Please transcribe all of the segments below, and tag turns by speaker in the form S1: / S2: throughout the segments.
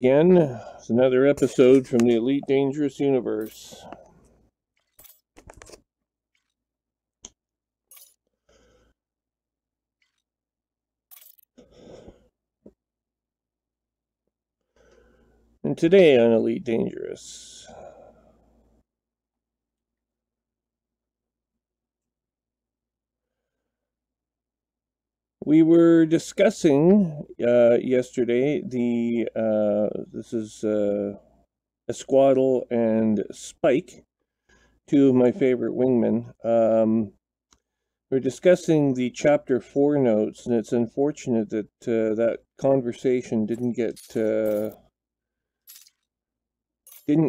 S1: Again, it's another episode from the Elite Dangerous Universe. And today on Elite Dangerous, we were discussing yesterday this is Esquadle and Spike, two of my favorite wingmen. We're discussing the Chapter 4 notes, and it's unfortunate that that conversation didn't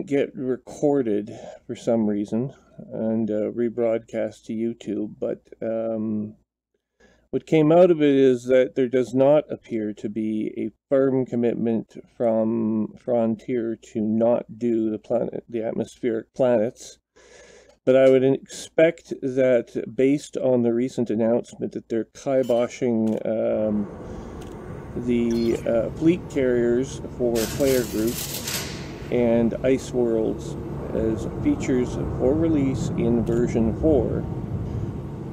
S1: get recorded for some reason and rebroadcast to YouTube, but what came out of it is that there does not appear to be a firm commitment from Frontier to not do the atmospheric planets. But I would expect that, based on the recent announcement that they're kiboshing the fleet carriers for player groups and ice worlds as features for release in version 4,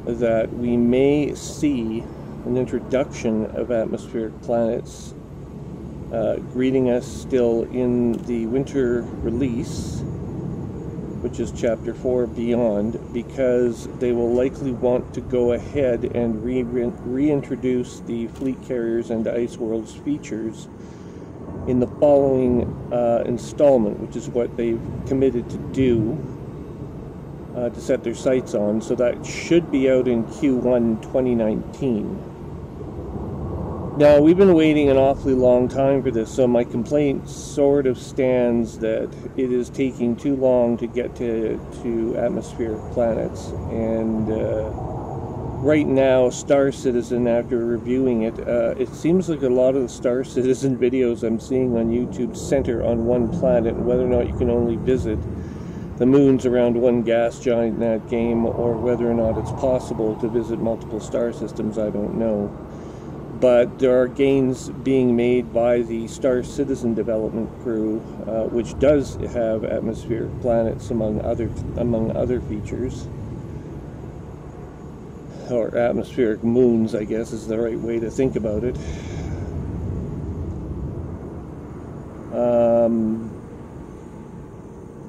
S1: that we may see an introduction of atmospheric planets greeting us still in the winter release, which is Chapter 4 Beyond, because they will likely want to go ahead and reintroduce the fleet carriers and ice worlds features in the following installment, which is what they've committed to do, to set their sights on. So that should be out in Q1 2019. Now, we've been waiting an awfully long time for this, so my complaint sort of stands that it is taking too long to get to atmospheric planets. And right now, Star Citizen, after reviewing it, it seems like a lot of the Star Citizen videos I'm seeing on YouTube center on one planet, and whether or not you can only visit the moons around one gas giant in that game, or whether or not it's possible to visit multiple star systems, I don't know. But there are gains being made by the Star Citizen development crew, which does have atmospheric planets among other features, or atmospheric moons, I guess is the right way to think about it.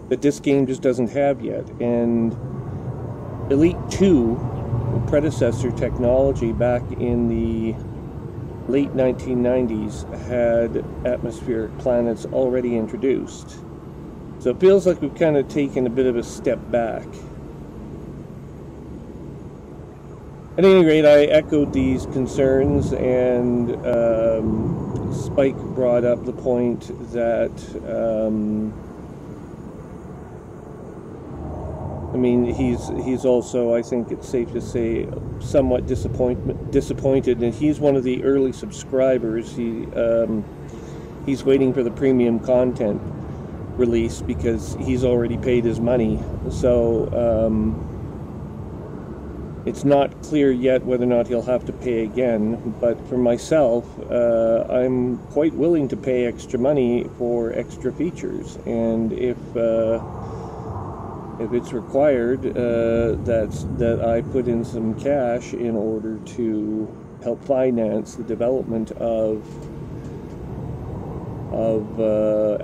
S1: That this game just doesn't have yet. And Elite 2, predecessor technology back in the late 1990s, had atmospheric planets already introduced. So it feels like we've kind of taken a bit of a step back. At any rate, I echoed these concerns, and Spike brought up the point that I mean, he's also, I think it's safe to say, somewhat disappointed, and he's one of the early subscribers. He's waiting for the premium content release because he's already paid his money. So it's not clear yet whether or not he'll have to pay again. But for myself, I'm quite willing to pay extra money for extra features, and if it's required that I put in some cash in order to help finance the development of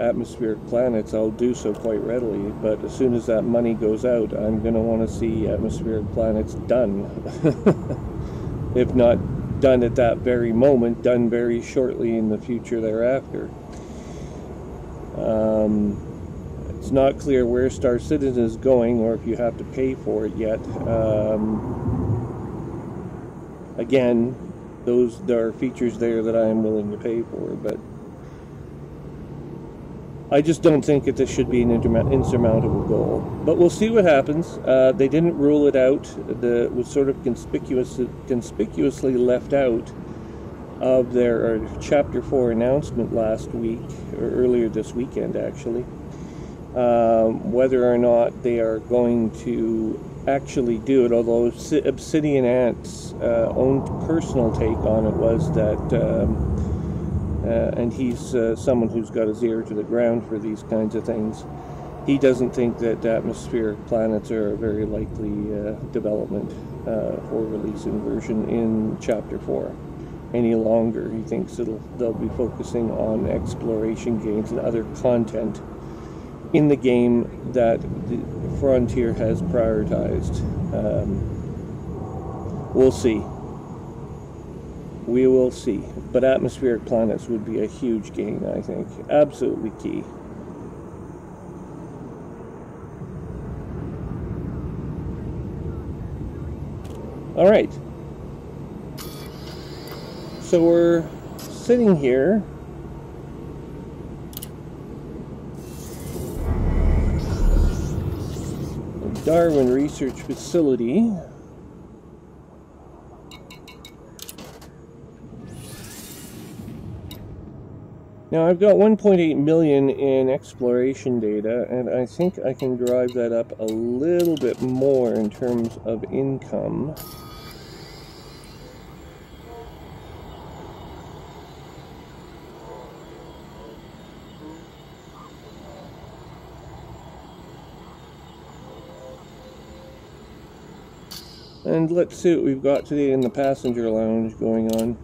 S1: atmospheric planets, I'll do so quite readily. But as soon as that money goes out, I'm going to want to see atmospheric planets done. If not done at that very moment, done very shortly in the future thereafter. It's not clear where Star Citizen is going, or if you have to pay for it yet. Again, there are features there that I am willing to pay for, but I just don't think that this should be an insurmountable goal. But we'll see what happens. They didn't rule it out. It was sort of conspicuously left out of their Chapter 4 announcement last week, or earlier this weekend, actually. Whether or not they are going to actually do it, although Obsidian Ant's own personal take on it was that and he's someone who's got his ear to the ground for these kinds of things. He doesn't think that atmospheric planets are a very likely development for release in version in Chapter 4 any longer. He thinks they'll be focusing on exploration games and other content in the game that the Frontier has prioritized. We'll see. We will see. But atmospheric planets would be a huge gain, I think. Absolutely key. Alright. So we're sitting here. Darwin Research Facility. Now I've got 1.8 million in exploration data, and I think I can drive that up a little bit more in terms of income. And let's see what we've got today in the passenger lounge going on.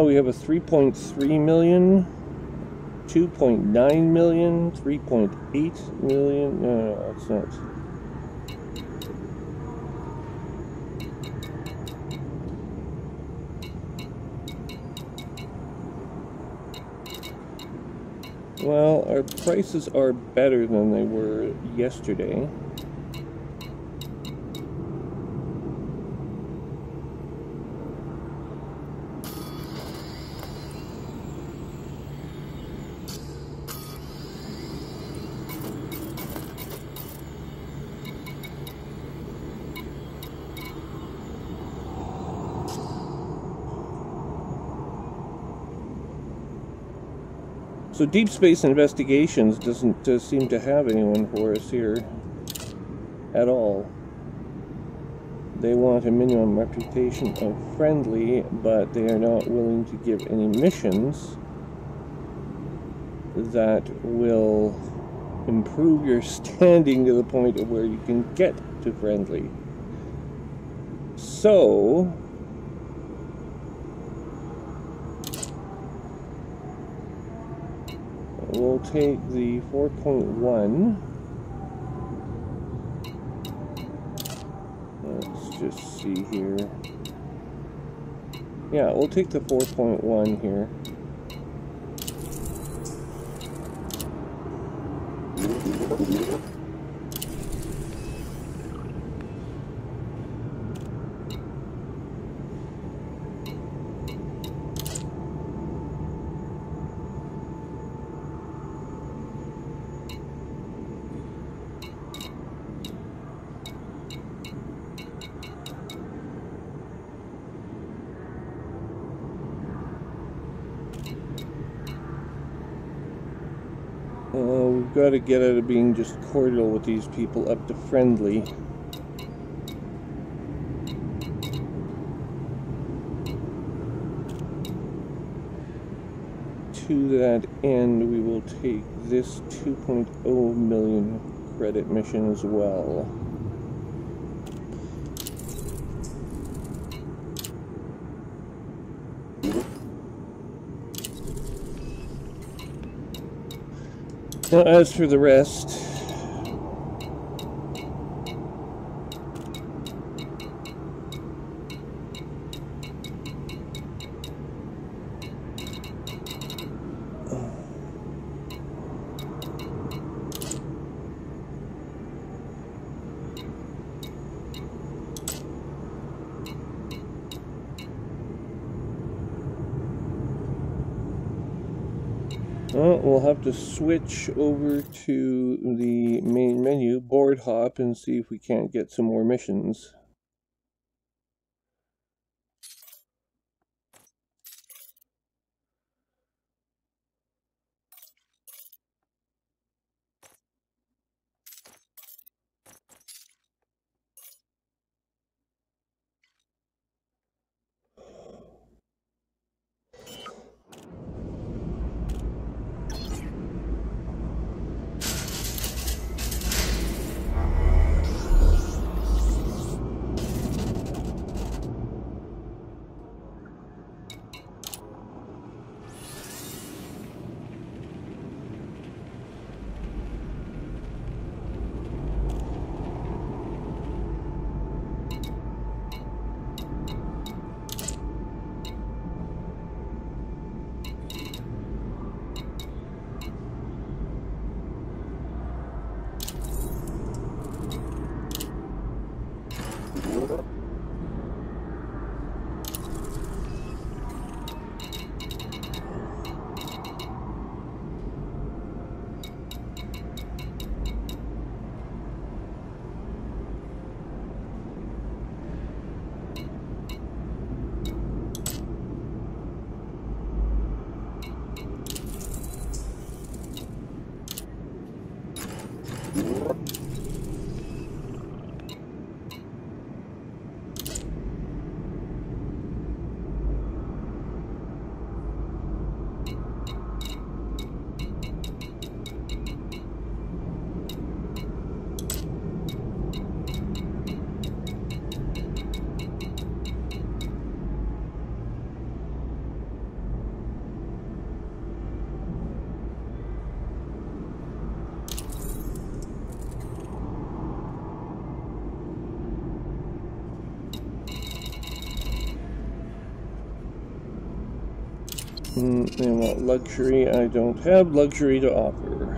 S1: We have a 3.3 million, 2.9 million, 3.8 million. No, that's not. Well, our prices are better than they were yesterday. So Deep Space Investigations doesn't seem to have anyone for us here at all. They want a minimum reputation of friendly, but they are not willing to give any missions that will improve your standing to the point of where you can get to friendly. So we'll take the 4.1. Let's just see here. Yeah, we'll take the 4.1 here. We've got to get out of being just cordial with these people up to friendly. To that end, we will take this 2.0 million credit mission as well. Now, as for the rest, Well, we'll have to switch over to the main menu, board hop, and see if we can't get some more missions. And what luxury? I don't have luxury to offer.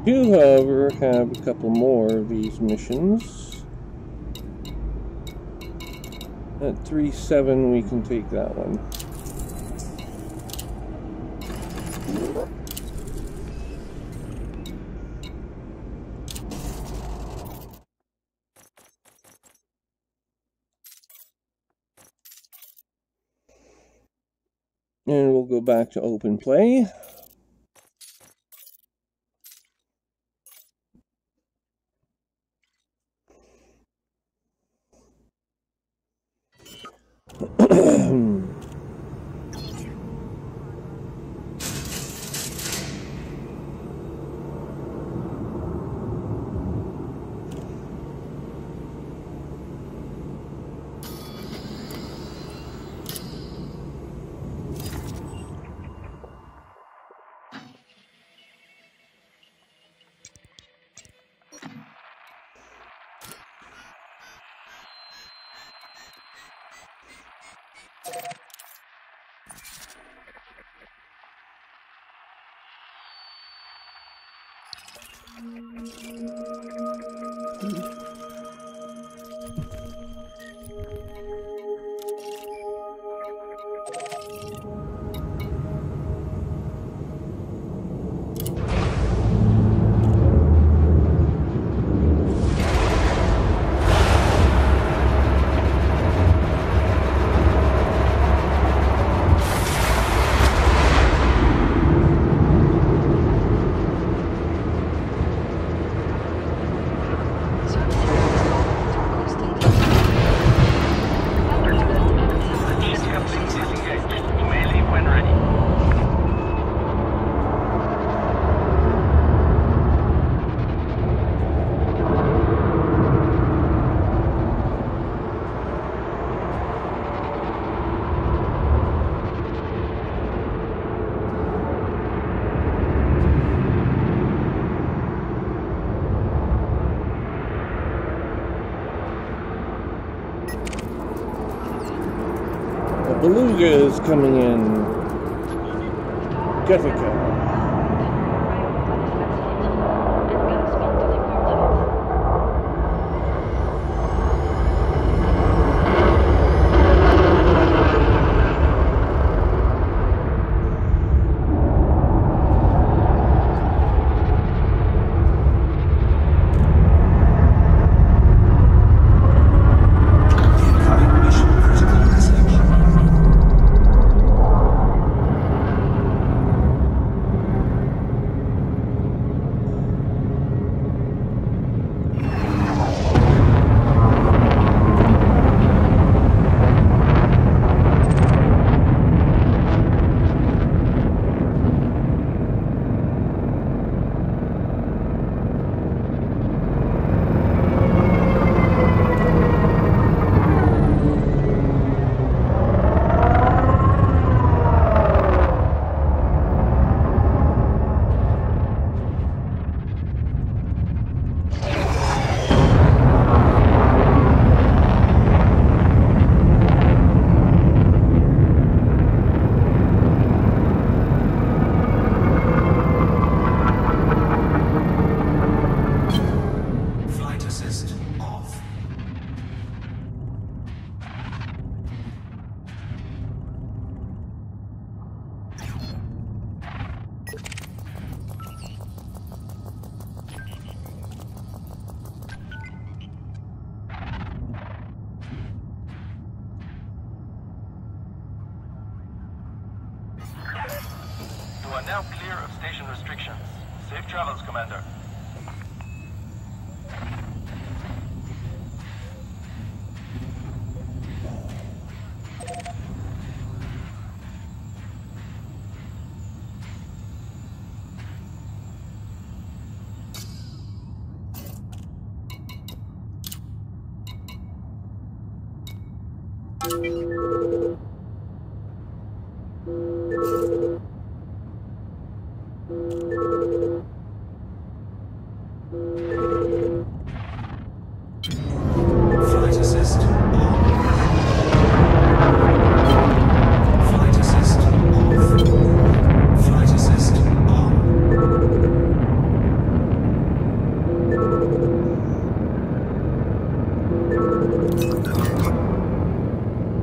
S1: Do, however, have a couple more of these missions. At 3-7, we can take that one. And we'll go back to open play. Beluga is coming in. Gattaca.
S2: now clear of station restrictions. Safe travels, Commander.
S3: Flight assist on. Flight assist off. Flight assist on.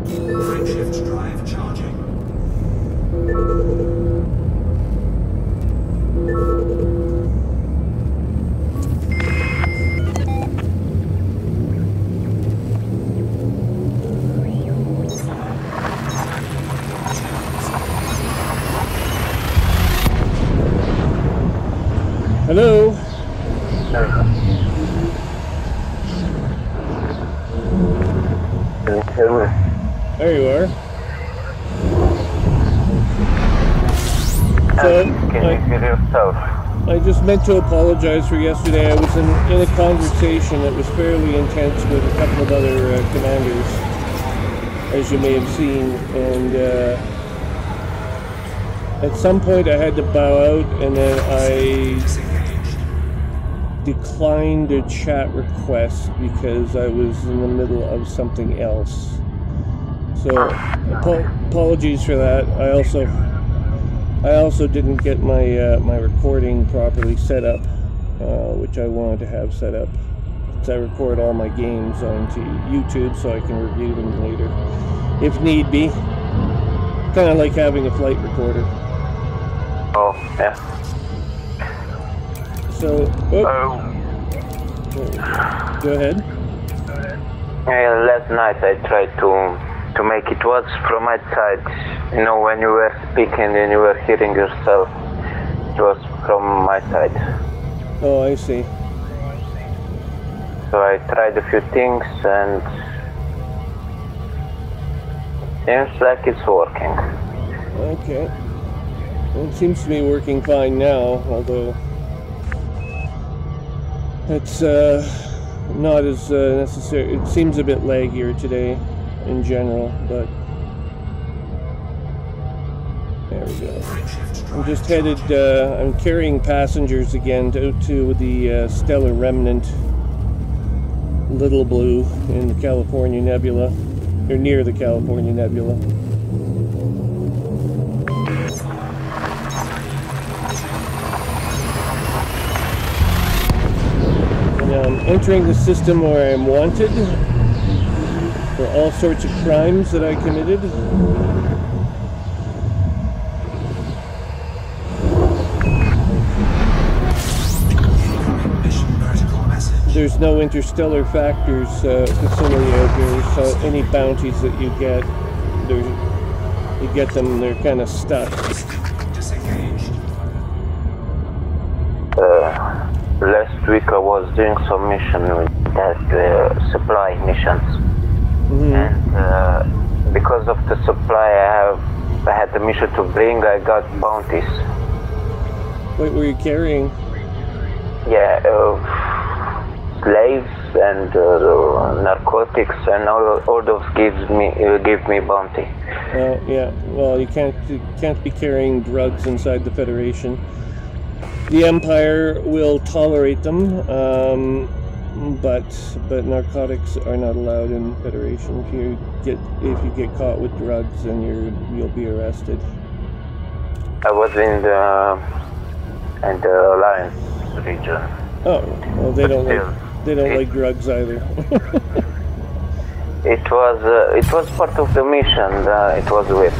S3: Frameshift drive charging.
S1: Hello? There you are. So,
S4: Can you hear yourself?
S1: I just meant to apologize for yesterday. I was in a conversation that was fairly intense with a couple of other commanders, as you may have seen, and at some point I had to bow out, and then I declined a chat request because I was in the middle of something else. So apologies for that. I also didn't get my my recording properly set up, which I wanted to have set up. So I record all my games onto YouTube so I can review them later, if need be. Kind of like having a flight recorder.
S4: Oh, yeah.
S1: So, go ahead.
S4: Last night I tried to make it was from my side. You know, when you were speaking and you were hearing yourself, it was from my side.
S1: Oh, I see.
S4: So I tried a few things and it seems like it's working.
S1: Okay. Well, it seems to be working fine now, although it's not as necessary. It seems a bit laggier today in general, but there we go. I'm just headed, I'm carrying passengers again to the stellar remnant Little Blue in the California Nebula, or near the California Nebula. I'm entering the system where I'm wanted for all sorts of crimes that I committed. There's no interstellar factors facility out here, so any bounties that you get them, they're kind of stuck.
S4: Last week I was doing some mission with that supply missions, and because of the supply I had the mission to bring, I got bounties.
S1: What were you carrying?
S4: Yeah, slaves and narcotics, and all those give me bounty.
S1: Yeah. Well, you can't be carrying drugs inside the Federation. The Empire will tolerate them, but narcotics are not allowed in Federation. If you get caught with drugs, then you'll be arrested.
S4: I was in the Alliance region.
S1: Oh, well, they don't like drugs either.
S4: It was part of the mission. It was with.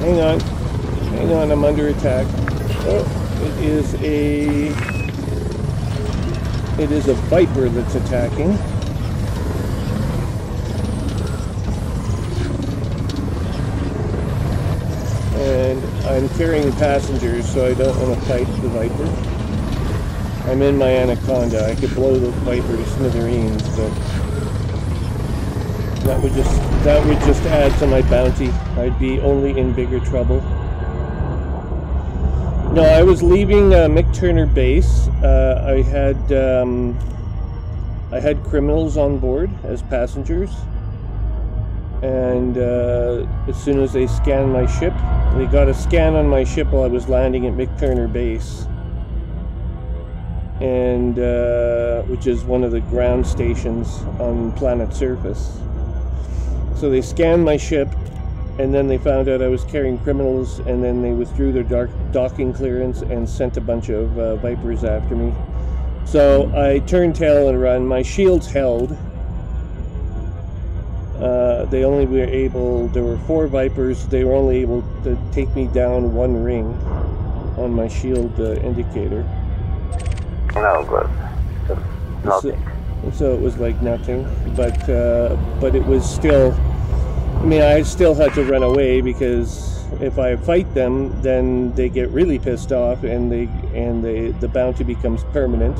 S1: Hang on, I'm under attack. Oh. It is a Viper that's attacking. And I'm I'm carrying passengers, so I don't want to fight the Viper. I'm in my Anaconda. I could blow the Viper to smithereens, but that would just add to my bounty. I'd be only in bigger trouble. No, I was leaving Mick Turner Base. I had criminals on board as passengers, and as soon as they scanned my ship, they got a scan on my ship while I was landing at Mick Turner Base, and which is one of the ground stations on planet surface. So they scanned my ship, and then they found out I was carrying criminals, and then they withdrew their docking clearance and sent a bunch of Vipers after me. So I turned tail and run. My shields held. They only were able, there were 4 Vipers, they were only able to take me down 1 ring on my shield indicator.
S4: No, but nothing.
S1: So it was like nothing, but it was still, I mean, I still had to run away, because if I fight them, then they get really pissed off, and the bounty becomes permanent.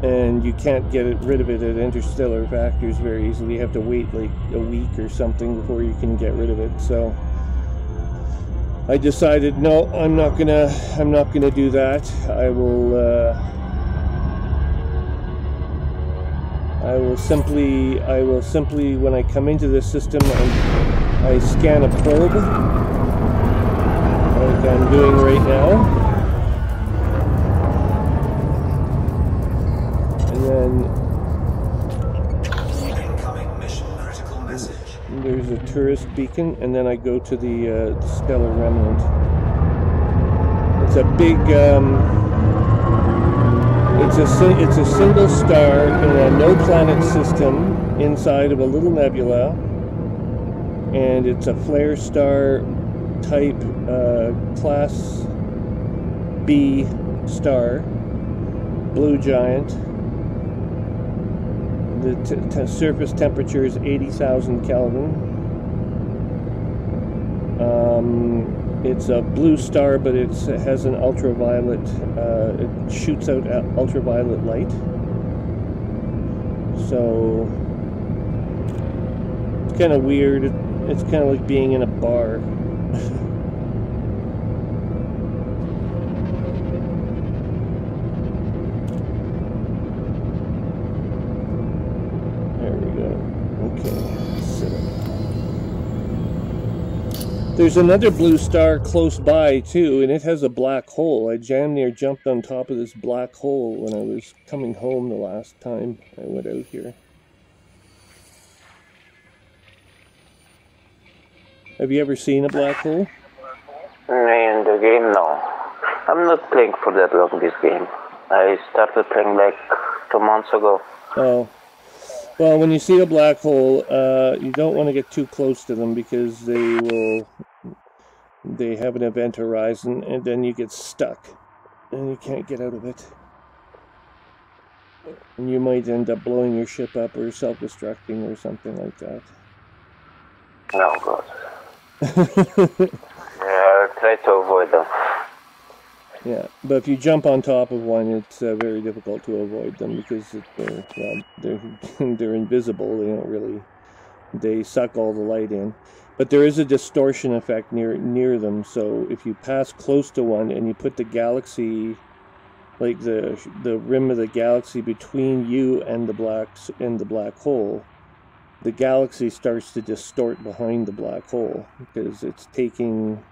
S1: And you can't get rid of it at interstellar factors very easily. You have to wait like a week or something before you can get rid of it. So I decided, no, I'm not gonna do that. I will simply, when I come into this system, I scan a probe, like I'm doing right now.
S3: Incoming mission critical message.
S1: There's a tourist beacon, and then I go to the stellar remnant. It's a big, it's a single star in a no-planet system inside of a little nebula, and it's a flare star type class B star, blue giant. The surface temperature is 80,000 Kelvin. It's a blue star, but it has an ultraviolet, it shoots out ultraviolet light. So it's kind of weird. It's kind of like being in a bar. There's another blue star close by too, and it has a black hole. I damn near jumped on top of this black hole when I was coming home the last time I went out here. Have you ever seen a black hole?
S4: In the game, no. I'm not playing for that long this game. I started playing like 2 months ago.
S1: Oh. Well, when you see a black hole, you don't want to get too close to them, because they have an event horizon, and then you get stuck, and you can't get out of it. And you might end up blowing your ship up or self-destructing or something like that.
S4: Oh, God. Yeah, I'll try to avoid them.
S1: Yeah, but if you jump on top of one, it's very difficult to avoid them, because they're invisible. They don't really, they suck all the light in. But there is a distortion effect near them. So if you pass close to one and you put the galaxy, like the rim of the galaxy between you and the black hole, the galaxy starts to distort behind the black hole, because it's taking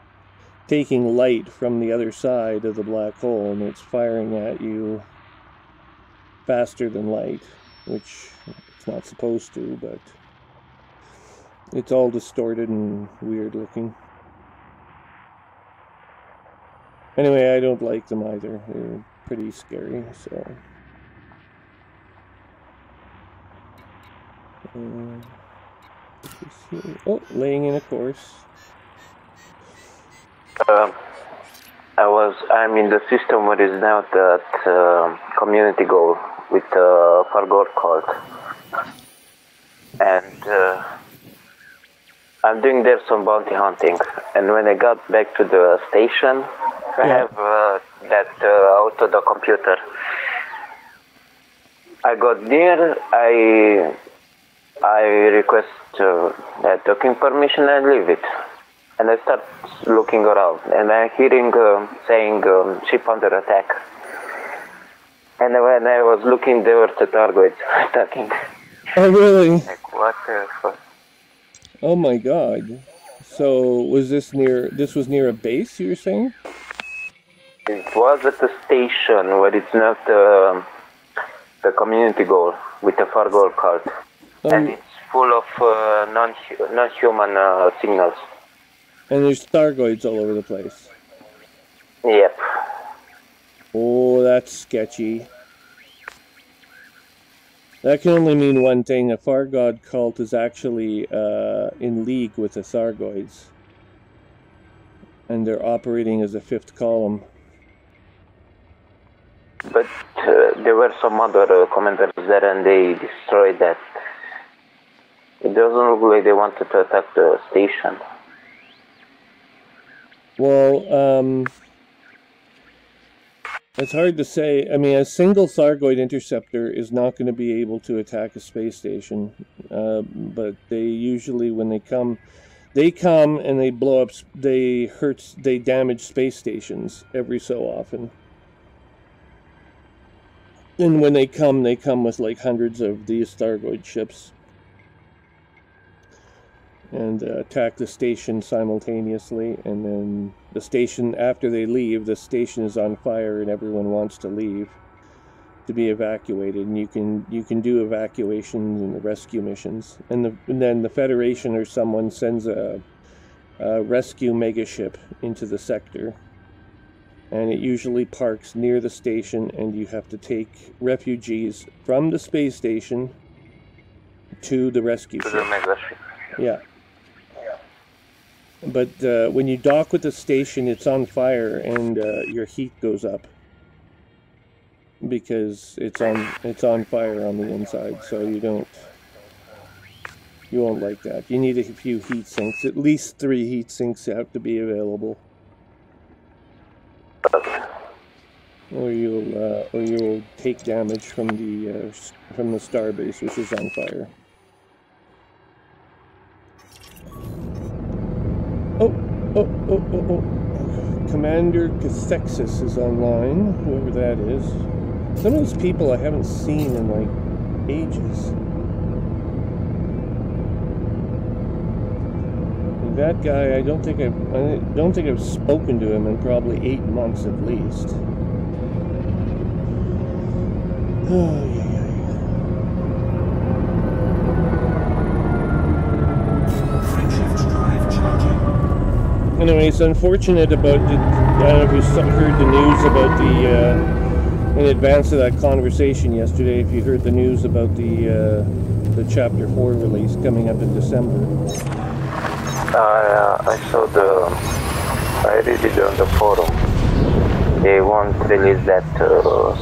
S1: light from the other side of the black hole, and it's firing at you faster than light, which it's not supposed to, but it's all distorted and weird looking. Anyway, I don't like them either. They're pretty scary, so... oh, laying in a course.
S4: I'm in the system where is now that community goal with Fargor cult, and I'm doing there some bounty hunting, and when I got back to the station, I have that out of the computer. I got there, I request that docking permission and leave it. And I start looking around, and I'm hearing saying ship under attack. And when I was looking, there were the Targoids attacking.
S1: Oh, really?
S4: Like, what the fuck?
S1: Oh my god. So, was this was near a base, you were saying?
S4: It was at the station where it's not the community goal with the far goal card. And it's full of non-human signals.
S1: And there's Thargoids all over the place.
S4: Yep.
S1: Oh, that's sketchy. That can only mean one thing. A Far God cult is actually in league with the Thargoids. And they're operating as a fifth column.
S4: But there were some other commanders there and they destroyed that. It doesn't look like they wanted to attack the station.
S1: Well, it's hard to say. I mean, a single Thargoid interceptor is not going to be able to attack a space station. But they usually, when they come and they blow up, they damage space stations every so often. And when they come with like hundreds of these Thargoid ships. And attack the station simultaneously, and then the station, after they leave, the station is on fire and everyone wants to leave to be evacuated, and you can do evacuations and the rescue missions, and then the Federation or someone sends a rescue megaship into the sector, and it usually parks near the station, and you have to take refugees from the space station to the rescue ship. Yeah. But when you dock with the station, it's on fire, and your heat goes up because it's on fire on the inside. So you won't like that. You need a few heat sinks. At least 3 heat sinks have to be available, or you'll take damage from the starbase, which is on fire. Oh. Commander Cathexis is online, whoever that is. Some of those people I haven't seen in like ages. And that guy, I don't think I've spoken to him in probably 8 months at least. Oh, yeah. Anyway, it's unfortunate about I don't know if you heard the news about in advance of that conversation yesterday, if you heard the news about the Chapter 4 release coming up in December.
S4: I saw I read it on the forum. They won't release that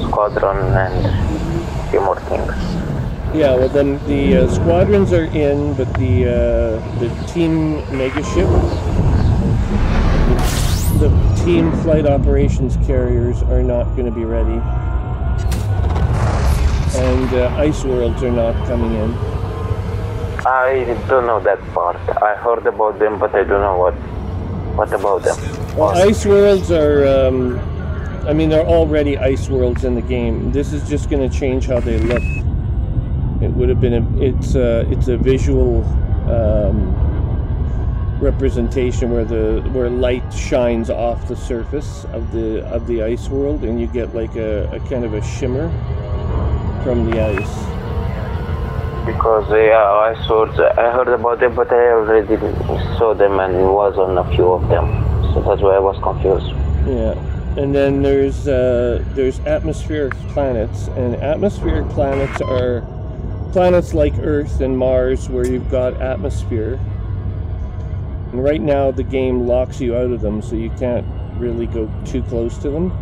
S4: squadron and a few more things.
S1: Yeah, well then the squadrons are in, but the team megaship, the team flight operations carriers are not going to be ready, and ice worlds are not coming in.
S4: I don't know that part. I heard about them, but I don't know what about them.
S1: Well, ice worlds are, I mean, they're already ice worlds in the game. This is just going to change how they look. It would have been it's a visual representation where light shines off the surface of the ice world, and you get like a kind of a shimmer from the ice.
S4: Because ice worlds, I heard about them, but I already saw them and was on a few of them, so that's why I was confused.
S1: Yeah, and then there's atmospheric planets, and atmospheric planets are planets like Earth and Mars where you've got atmosphere. And right now the game locks you out of them, so you can't really go too close to them.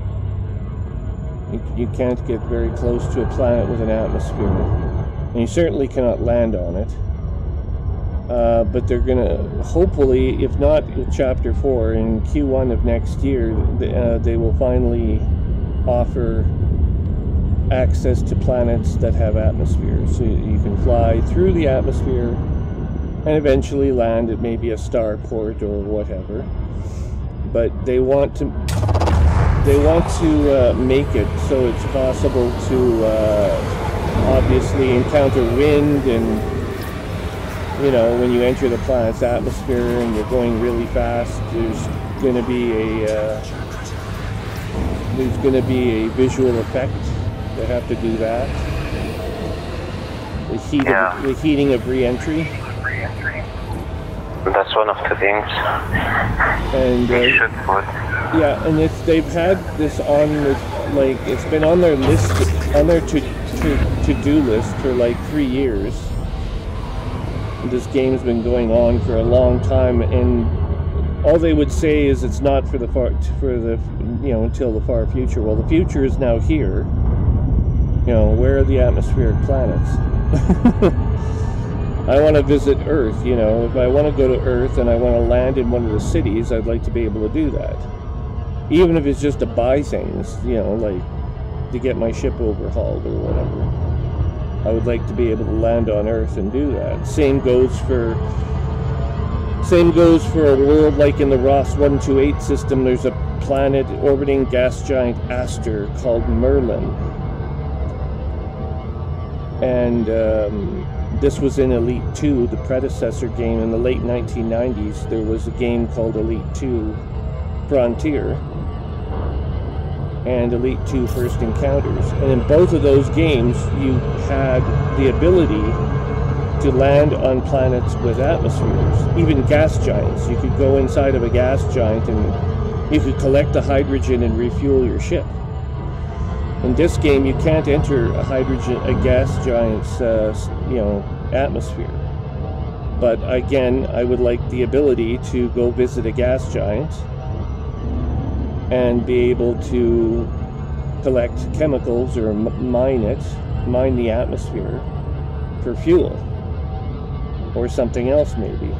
S1: You can't get very close to a planet with an atmosphere. And you certainly cannot land on it. but they're gonna, hopefully, if not Chapter 4, in Q1 of next year, they will finally offer access to planets that have atmospheres. So you can fly through the atmosphere and eventually land at maybe a starport or whatever. But they want to make it so it's possible to obviously encounter wind, and you know, when you enter the planet's atmosphere and you're going really fast, there's going to be a visual effect. They have to do that. The heating of re-entry.
S4: That's one of the things.
S1: And yeah, and they've had this on, like, it's been on their list, on their to-do list for like 3 years. This game's been going on for a long time, and all they would say is it's not for the until the far future. Well, the future is now here. You know, where are the atmospheric planets? I want to visit Earth, you know. If I want to go to Earth and I want to land in one of the cities, I'd like to be able to do that. Even if it's just to buy things, you know, like to get my ship overhauled or whatever. I would like to be able to land on Earth and do that. Same goes for a world like in the Ross 128 system. There's a planet orbiting gas giant Aster called Merlin. And this was in Elite 2, the predecessor game. In the late 1990s, there was a game called Elite 2 Frontier and Elite 2 First Encounters. And in both of those games, you had the ability to land on planets with atmospheres, even gas giants. You could go inside of a gas giant and you could collect the hydrogen and refuel your ship. In this game, you can't enter a gas giant's, atmosphere. But again, I would like the ability to go visit a gas giant and be able to collect chemicals or mine the atmosphere for fuel or something else maybe.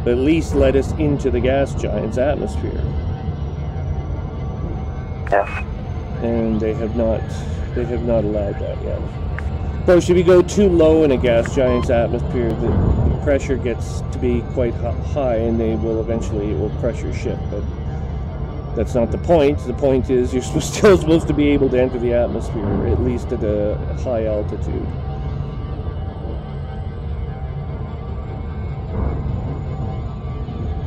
S1: But at least let us into the gas giant's atmosphere.
S4: Yeah.
S1: And they have not allowed that yet. Of course, if you go too low in a gas giant's atmosphere, the pressure gets to be quite high, and it will crush your ship. But that's not the point. The point is you're still supposed to be able to enter the atmosphere, at least at a high altitude.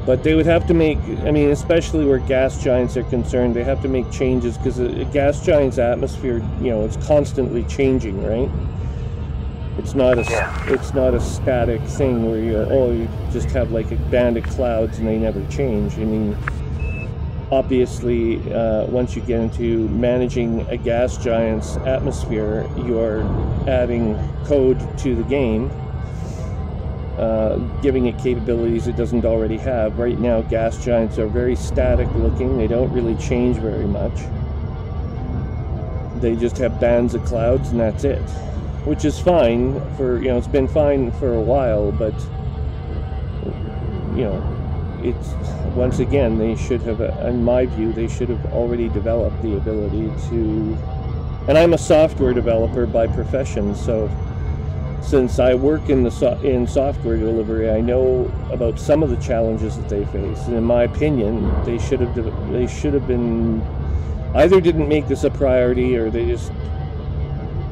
S1: But they would have to make, I mean, especially where gas giants are concerned, they have to make changes, because a gas giant's atmosphere, you know, it's constantly changing, right? It's not a static thing where you just have like a band of clouds and they never change. I mean, obviously, once you get into managing a gas giant's atmosphere, you are adding code to the game. Giving it capabilities it doesn't already have. Right now, gas giants are very static looking. They don't really change very much. They just have bands of clouds and that's it. Which is fine for, you know, it's been fine for a while, but, you know, it's, once again, they should have, in my view, they should have already developed the ability to, and I'm a software developer by profession, so since I work in software delivery, I know about some of the challenges that they face. And in my opinion, they should have been either didn't make this a priority, or they just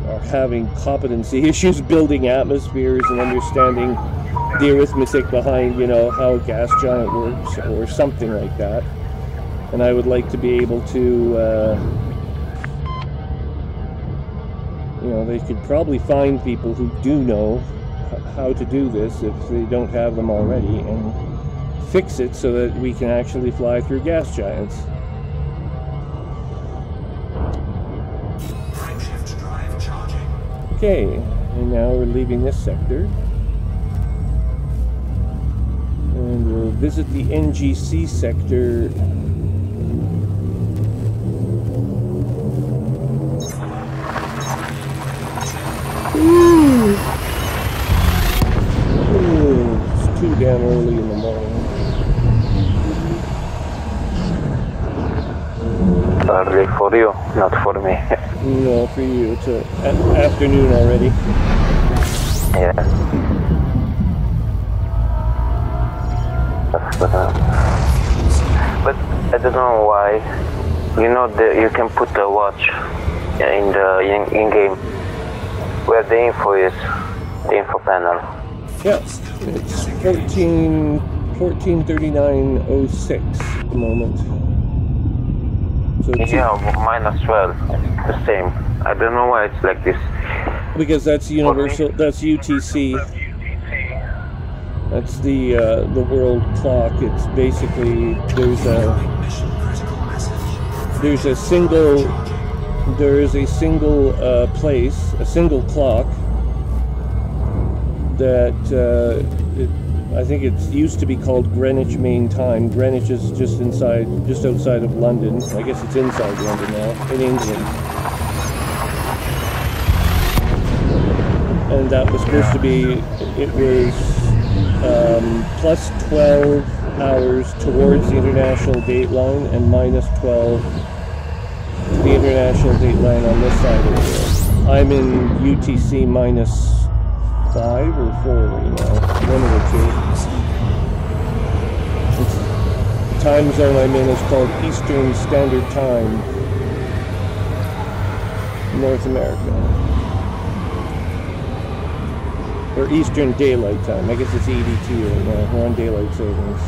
S1: are having competency issues building atmospheres and understanding the arithmetic behind, you know, how a gas giant works or something like that. And I would like to be able to you know, they could probably find people who do know how to do this if they don't have them already, and fix it so that we can actually fly through gas giants.
S3: Frameshift drive charging.
S1: Okay, and now we're leaving this sector. And we'll visit the NGC sector. Ooh. damn early in the morning.
S4: Early for you, not for me.
S1: No, for you. It's afternoon already.
S4: Yeah. But I don't know why. You know that you can put a watch in the in-game where the info is, the info panel.
S1: Yeah, it's 1439.06 at the moment. So
S4: Yeah, mine as well. The same. I don't know why it's like this.
S1: because that's universal. That's UTC. That's the world clock. It's basically there is a single place, a single clock that I think it used to be called Greenwich Mean Time. Greenwich is just outside of London. I guess it's inside London now, in England. And that was supposed to be, it was plus 12 hours towards the international date line and minus 12 to the international date line on this side of the world. I'm in UTC minus 5 or 4 right now, one of the two. The time zone I'm in is called Eastern Standard Time, North America. Or Eastern Daylight Time. I guess it's EDT right now. We're on daylight savings.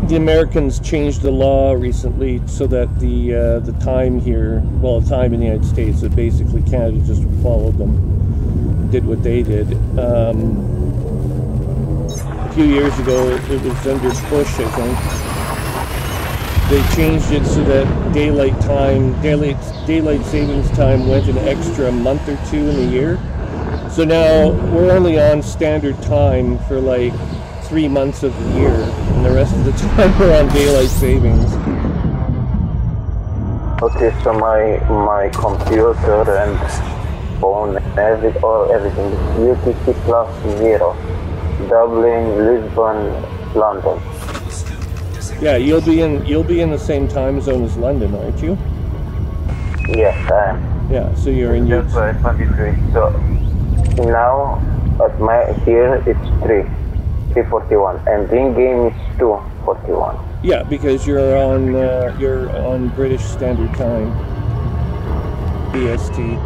S1: The Americans changed the law recently so that the time here, well, time in the United States, that basically Canada just followed them, did what they did. A few years ago, it was under Bush, I think. They changed it so that daylight savings time went an extra month or two in the year. So now we're only on standard time for like 3 months of the year, and the rest of the time we're on daylight savings.
S4: Okay, so my computer and phone and everything is UTC plus 0. Dublin, Lisbon, London.
S1: Yeah, you'll be in the same time zone as London, aren't you?
S4: Yes, I am.
S1: Yeah, so you're in.
S4: That's why it's 23. So now at here it's 3:41, and in game it's 2:41.
S1: Yeah, because you're on British Standard Time, BST.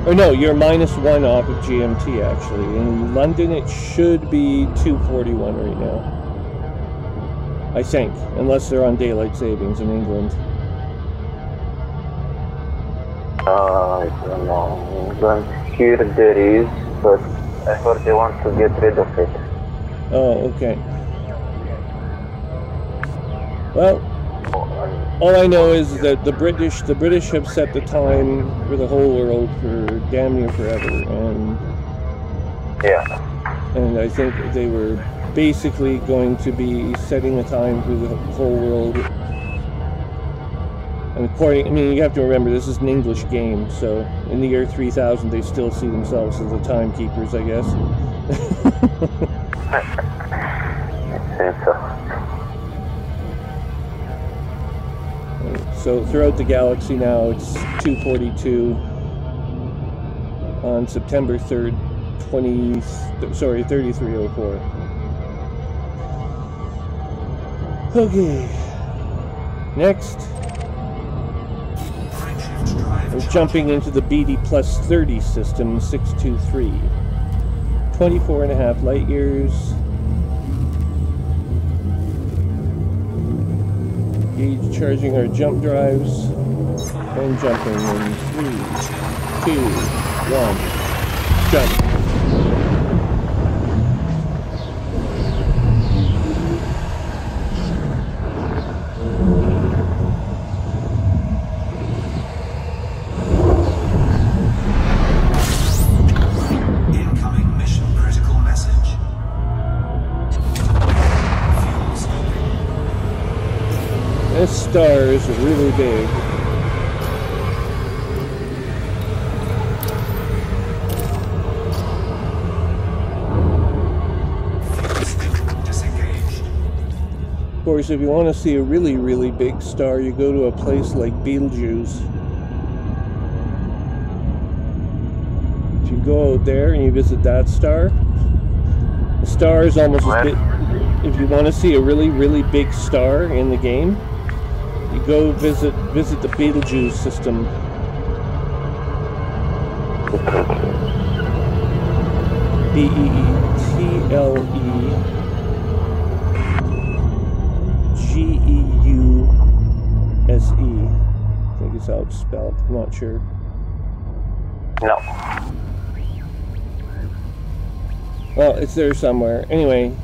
S1: Or no, you're -1 off of GMT actually. In London it should be 2:41 right now, I think, unless they're on daylight savings in England.
S4: I don't know. England here there is, but I heard they want to get rid of it.
S1: Oh, okay. Well, all I know is that the British have set the time for the whole world for damn near forever, and I think they were basically going to be setting the time for the whole world. And you have to remember, this is an English game, so in the year 3000 they still see themselves as the timekeepers, I guess.
S4: I think so.
S1: So throughout the galaxy now, it's 2:42 on September 3rd, 3304. Okay, next, we're jumping into the BD plus 30 system, 623. 24.5 light years. Gauge charging our jump drives and jumping in 3, 2, 1, jump.
S3: Incoming mission critical message.
S1: This star is really big. course, if you want to see a really, really big star, you go to a place like Betelgeuse. If you go out there and you visit that star, the star is almost as big. If you want to see a really, really big star in the game, you go visit the Betelgeuse system. Beetlegeuse. I think it's how it's spelled. I'm not sure.
S4: No.
S1: Well, it's there somewhere. Anyway,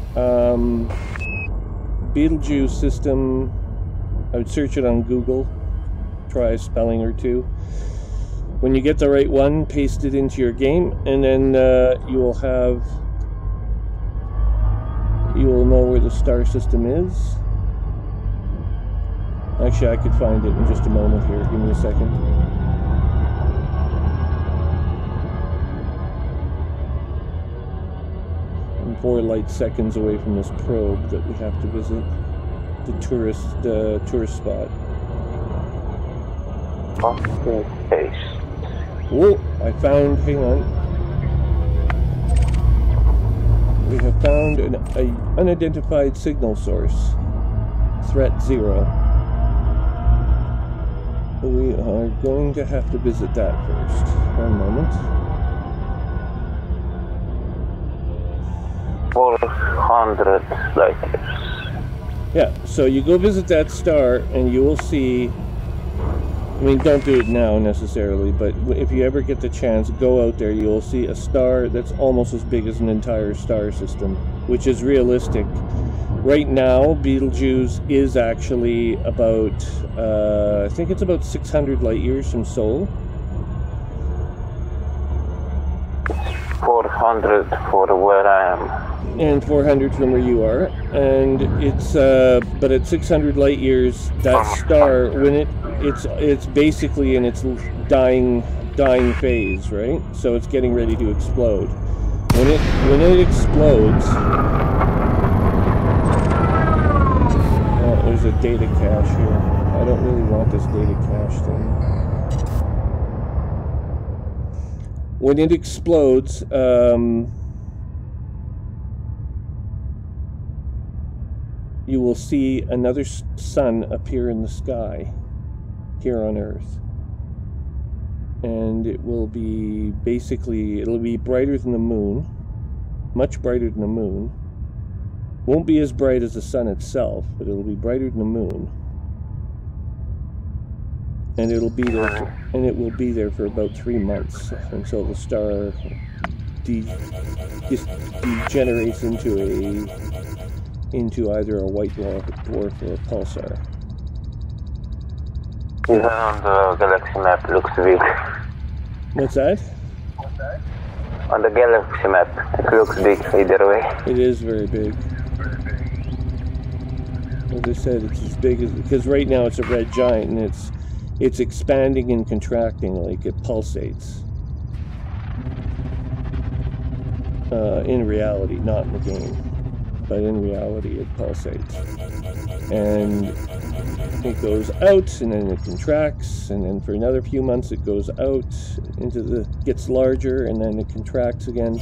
S1: Betelgeuse system. I would search it on Google. Try a spelling or two. When you get the right one, paste it into your game, and then you will know where the star system is. Actually, I could find it in just a moment here. Give me a second. I'm 4 light seconds away from this probe that we have to visit. The tourist spot.
S4: Okay.
S1: Oh, I found, hang on. We have found an unidentified signal source. Threat 0. We are going to have to visit that first. One moment.
S4: 400 light years.
S1: Yeah, so you go visit that star and you will see, I mean, don't do it now necessarily, but if you ever get the chance, go out there, you'll see a star that's almost as big as an entire star system, which is realistic. Right now, Betelgeuse is actually about, I think it's about 600 light years from Sol.
S4: 400 for where I am.
S1: And 400 from where you are, and it's but at 600 light years, that star, when it's basically in its dying phase, right? So it's getting ready to explode. When it explodes, oh, there's a data cache here. I don't really want this data cache thing. When it explodes, you will see another sun appear in the sky here on Earth. And it will be basically, it'll be brighter than the moon, much brighter than the moon. Won't be as bright as the sun itself, but it'll be brighter than the moon. And it'll be there, and it will be there for about 3 months until the star degenerates into either a white dwarf or a pulsar.
S4: Even on the galaxy map, looks big.
S1: What's that?
S4: On the galaxy map, it looks big either way.
S1: It is very big. As I said, it's as big as, because right now it's a red giant and it's expanding and contracting like it pulsates. In reality, not in the game, but in reality it pulsates. And it goes out and then it contracts, and then for another few months it goes out gets larger, and then it contracts again.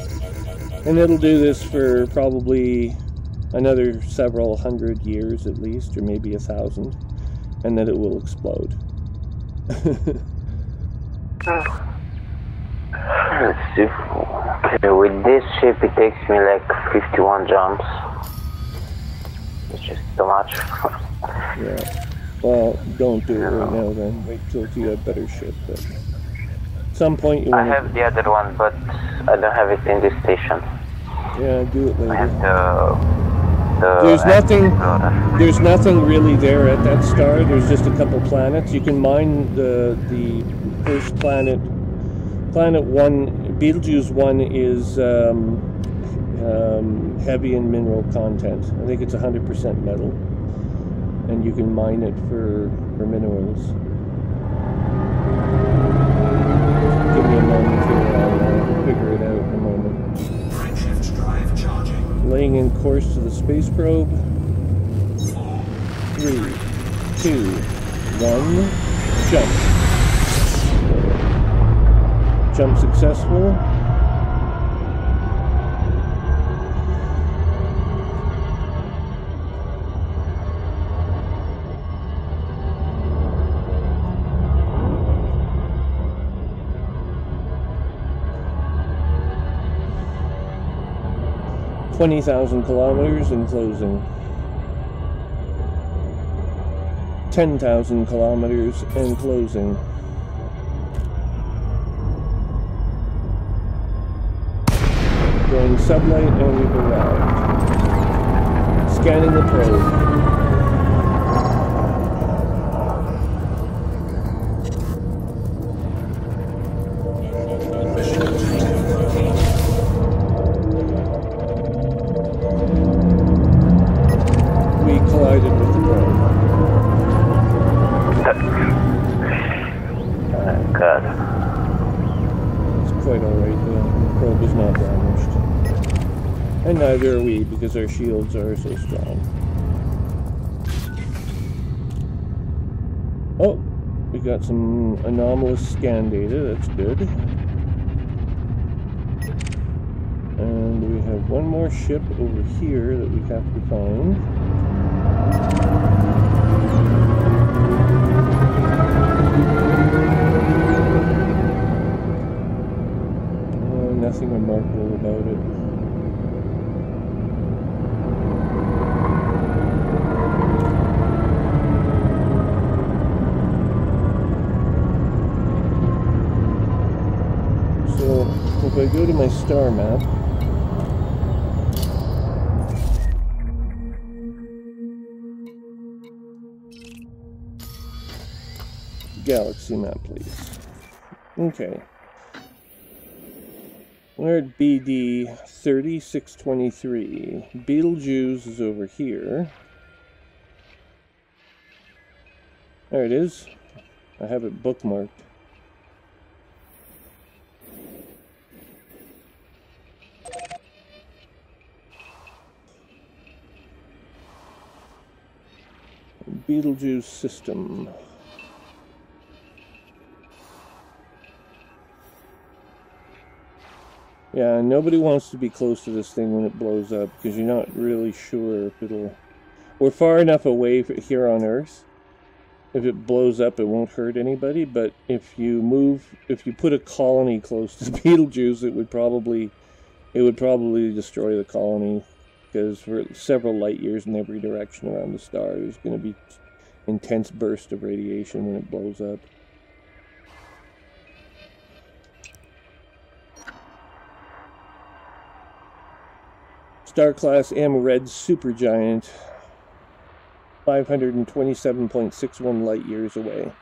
S1: And it'll do this for probably another several hundred years at least, or maybe 1,000, and then it will explode.
S4: Let's see. Okay, with this ship it takes me like 51 jumps, which is too much.
S1: Yeah. Well, don't do it right now then. Wait till you have better ship. But at some point you want
S4: I have the other one, but I don't have it in this station.
S1: Yeah, do it later.
S4: I have
S1: There's nothing really there at that star. There's just a couple planets. You can mine the first planet. Planet 1, Betelgeuse 1 is heavy in mineral content. I think it's 100% metal, and you can mine it for minerals. Give me a moment here. I'll figure it out in a moment.
S3: Frameshift drive charging.
S1: Laying in course to the space probe.
S3: 4,
S1: 3, 2, 1, jump. Jump successful. $20,000 kilometers in closing. 10,000 kilometers and closing. Going sublight and we've arrived. Scanning the probe. We collided with the probe.
S4: Oh, God.
S1: It's quite alright though. The probe is not damaged. And neither are we, because our shields are so strong. Oh, we got some anomalous scan data, that's good. And we have one more ship over here that we have to find. Nothing remarkable about it. So, if I go to my star map, galaxy map, please. Okay. We're at BD 3623. Betelgeuse is over here. There it is. I have it bookmarked. Betelgeuse system. Yeah, nobody wants to be close to this thing when it blows up, because you're not really sure if it'll... We're far enough away here on Earth. If it blows up, it won't hurt anybody, but if you put a colony close to Betelgeuse, it would probably destroy the colony, because for several light years in every direction around the star, there's going to be intense burst of radiation when it blows up. Star Class M Red Supergiant, 527.61 light years away.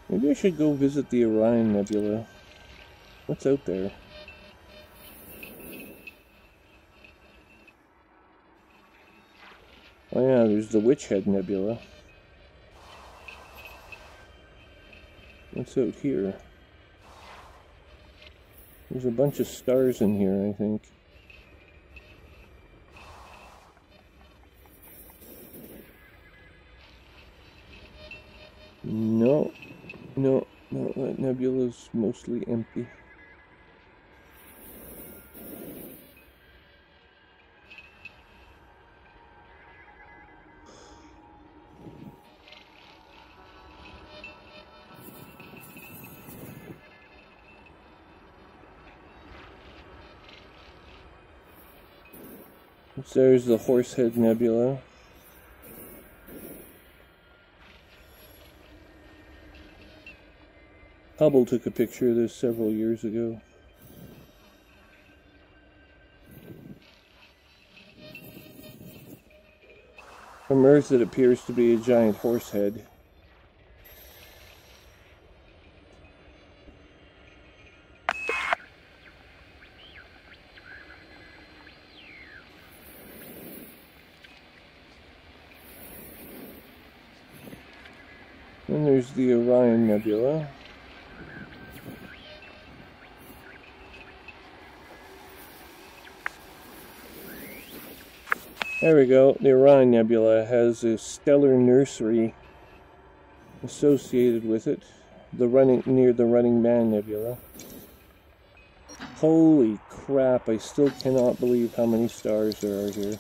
S1: Maybe I should go visit the Orion Nebula. What's out there? Oh yeah, there's the Witch Head Nebula. What's out here? There's a bunch of stars in here, I think. No, that nebula's mostly empty. There's the Horsehead Nebula. Hubble took a picture of this several years ago. From Earth, it appears to be a giant horse head. Then there's the Orion Nebula. There we go. The Orion Nebula has a stellar nursery associated with it. Near the Running Man Nebula. Holy crap, I still cannot believe how many stars there are here.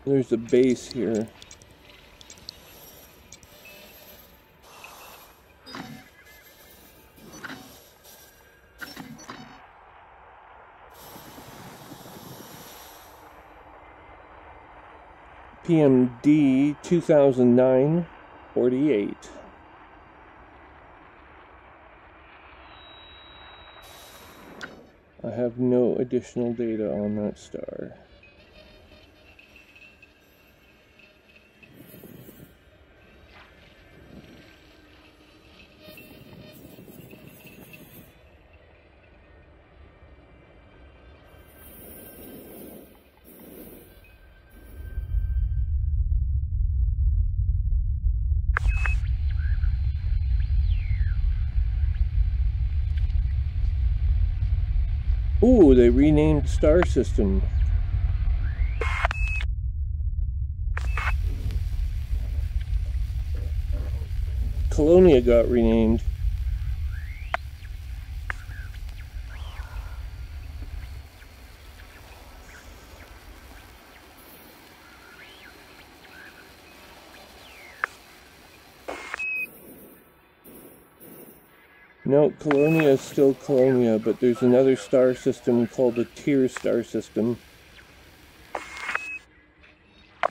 S1: There's a base here. PMD 2009-48. I have no additional data on that star. Ooh, they renamed the star system. Colonia got renamed. No, Colonia is still Colonia, but there's another star system called the Tyr star system.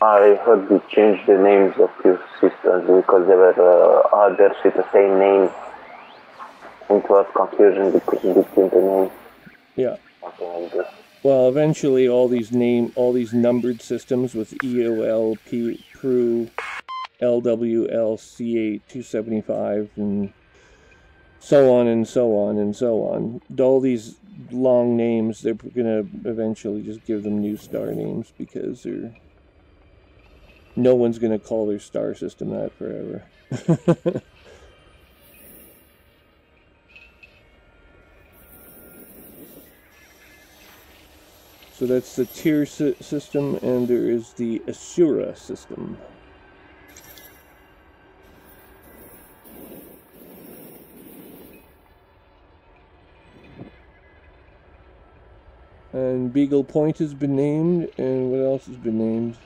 S4: I heard they changed the names of few systems because there were others with the same name. And it was confusion between the names.
S1: Yeah.
S4: Something like this.
S1: Well, eventually all these numbered systems with EOL, PRU, LWL, C8, 275, and so on and so on and so on. All these long names, they're going to eventually just give them new star names because no one's going to call their star system that forever. So that's the Tyr system, and there is the Asura system. And Beagle Point has been named, and what else has been named?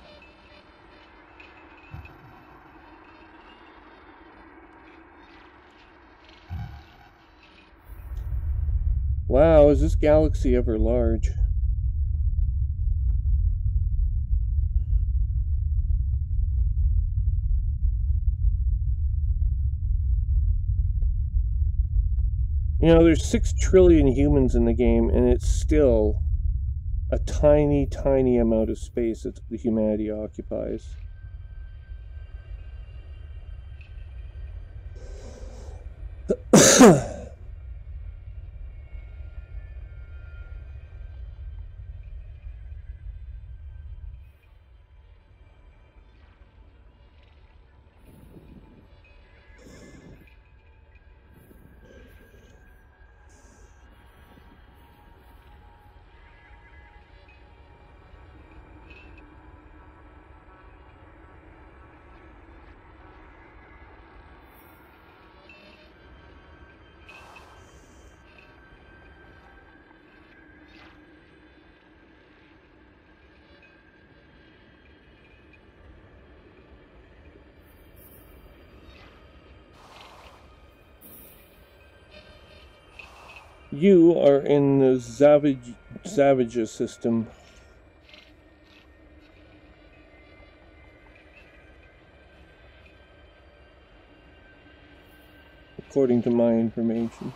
S1: Wow, is this galaxy ever large? You know, there's 6 trillion humans in the game, and it's still a tiny, tiny amount of space that the humanity occupies. You are in the Zavaja system. According to my information.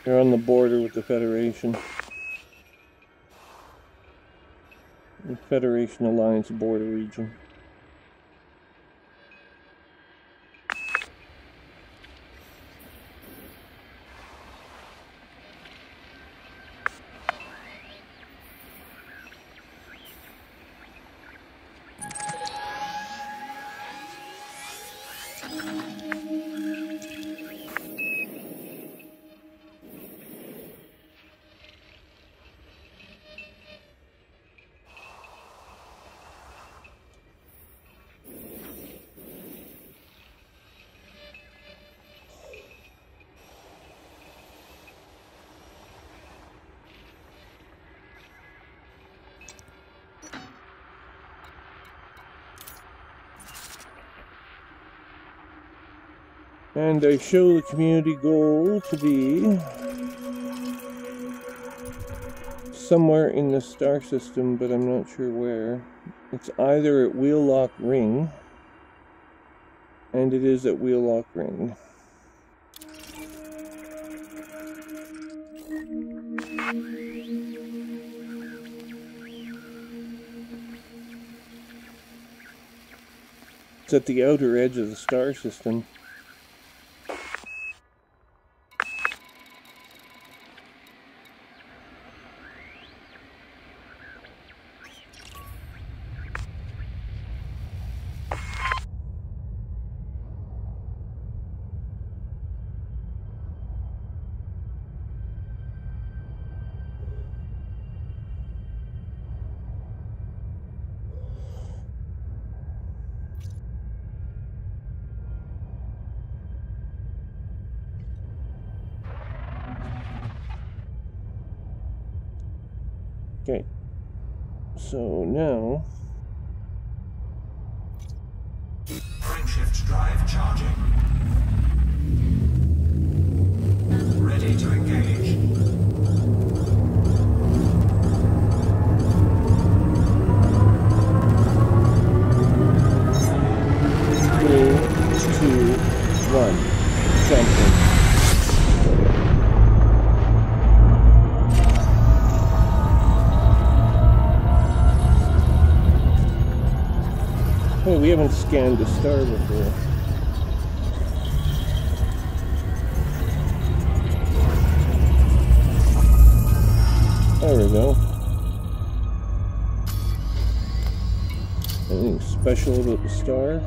S1: They're on the border with the Federation. The Federation Alliance border region. And I show the community goal to be somewhere in the star system, but I'm not sure where. It's either at Wheellock Ring, and it is at Wheellock Ring. It's at the outer edge of the star system. Okay, so now
S3: Frameshift drive charging. Ready to engage.
S1: Three, two, one. Jumping. Oh, we haven't scanned the star before. There we go. Anything special about the star?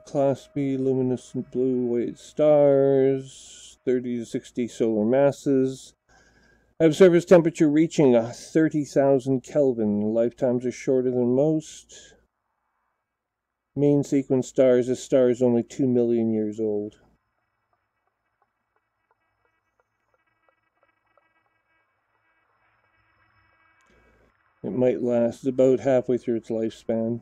S1: Class B luminescent blue white stars, 30 to 60 solar masses. Have surface temperature reaching 30,000 Kelvin. Lifetimes are shorter than most. Main sequence stars. This star is only 2 million years old. It might last about halfway through its lifespan.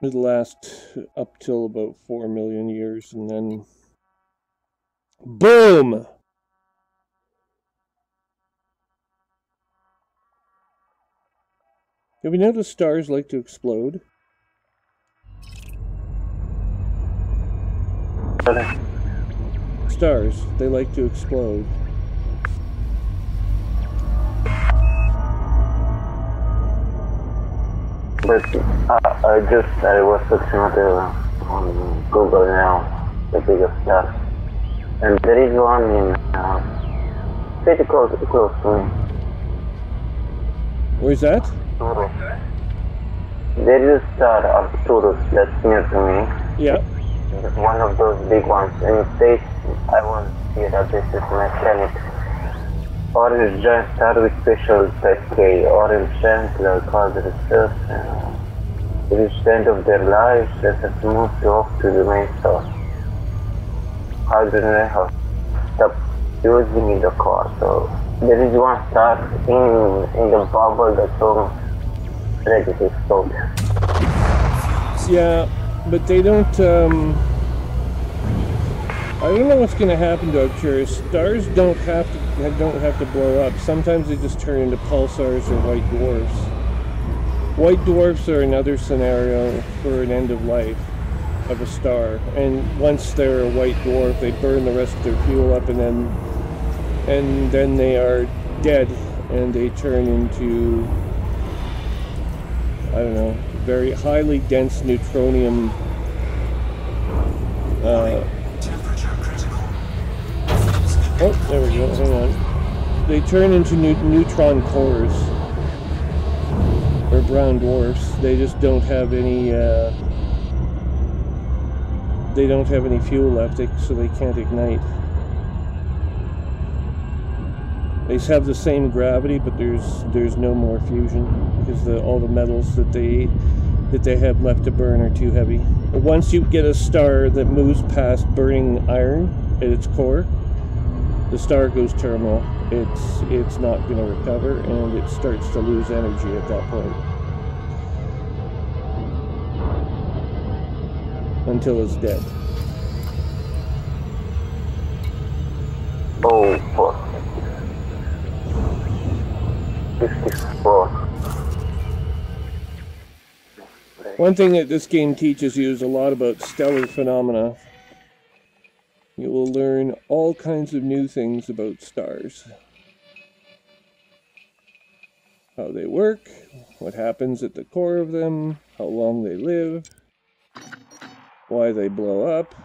S1: It'll last up till about 4 million years, and then boom! Have you noticed stars like to explode? Stars, they like to explode.
S4: But I was searching on Google now, the biggest star, and there is one in pretty close to me.
S1: Where's that?
S4: Arcturus. There is a star, Arcturus, that's near to me.
S1: Yeah.
S4: It's one of those big ones, and it says, I want to see that this is mechanic. Orange giant star with special type K, orange giant like other stuff, and reach the end of their lives, they have to move off to the main source. How do they have stopped using in the car? So there is one star in the bubble that's almost ready to explode.
S1: Yeah, but they don't I don't know what's going to happen to Arcturus. Stars don't have to blow up. Sometimes they just turn into pulsars or white dwarfs. White dwarfs are another scenario for an end of life of a star. And once they're a white dwarf, they burn the rest of their fuel up, and then they are dead, and they turn into, I don't know, very highly dense neutronium. Oh, there we go. Hang on. They turn into neutron cores, or brown dwarfs. They just don't have any. They don't have any fuel left, so they can't ignite. They have the same gravity, but there's no more fusion because all the metals that they have left to burn are too heavy. Once you get a star that moves past burning iron at its core, the star goes terminal. It's not going to recover, and it starts to lose energy at that point until it's dead.
S4: Oh, fuck. 54.
S1: One thing that this game teaches you is a lot about stellar phenomena. You will learn all kinds of new things about stars. How they work, what happens at the core of them, how long they live, why they blow up.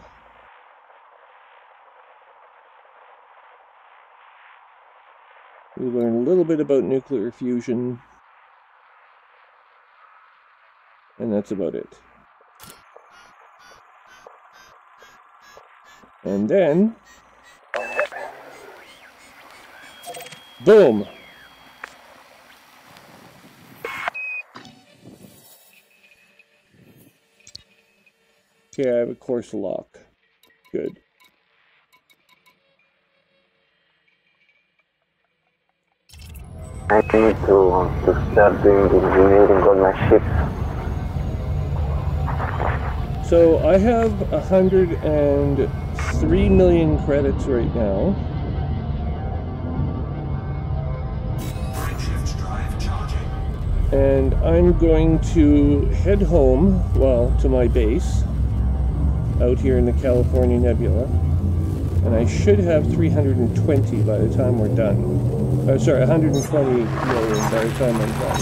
S1: We learn a little bit about nuclear fusion, and that's about it. And then, boom! Okay, I have a course lock. Good.
S4: I need to start doing engineering on my ships.
S1: So I have 103 million credits right now.
S3: Shift drive charging.
S1: And I'm going to head home, well, to my base, out here in the California Nebula. And I should have 320 by the time we're done. Sorry, 120 million by the time I'm done.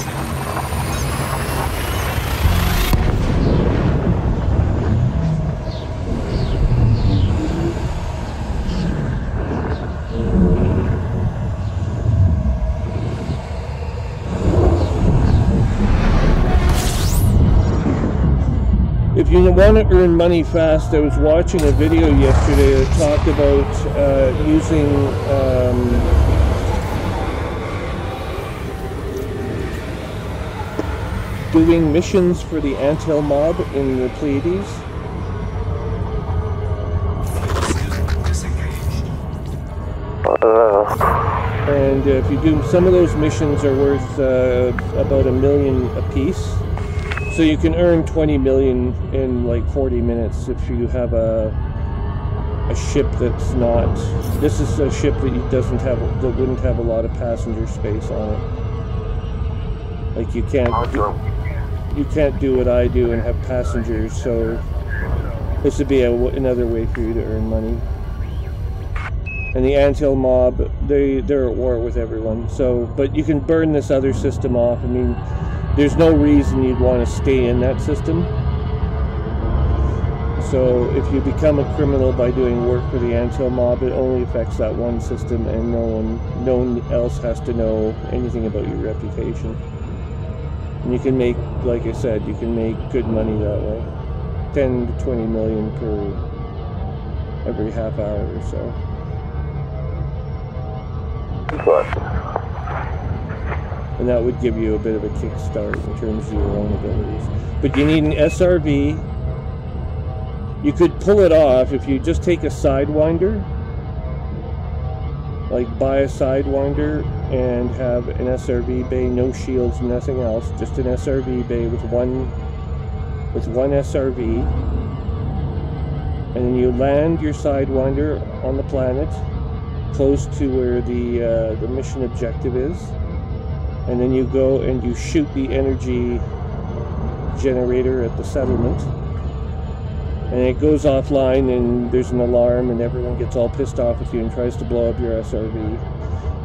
S1: If you want to earn money fast, I was watching a video yesterday that talked about using doing missions for the Antil mob in the Pleiades. And if you do, some of those missions are worth about $1 million a piece. So you can earn 20 million in like 40 minutes if you have a ship that's not. This is a ship that wouldn't have a lot of passenger space on it. Like you can't do what I do and have passengers. So this would be another way for you to earn money. And the Antil mob, they're at war with everyone. So, but you can burn this other system off. I mean, there's no reason you'd want to stay in that system. So if you become a criminal by doing work for the Antil mob, it only affects that one system, and no one else has to know anything about your reputation. And you can make, like I said, you can make good money that way. 10 to 20 million per every half hour or so. And that would give you a bit of a kickstart in terms of your own abilities. But you need an SRV. You could pull it off if you just take a Sidewinder, like buy a Sidewinder and have an SRV bay, no shields, nothing else, just an SRV bay with one SRV. and then you land your Sidewinder on the planet, close to where the mission objective is, and then you go and you shoot the energy generator at the settlement, and it goes offline, and there's an alarm, and everyone gets all pissed off with you and tries to blow up your SRV.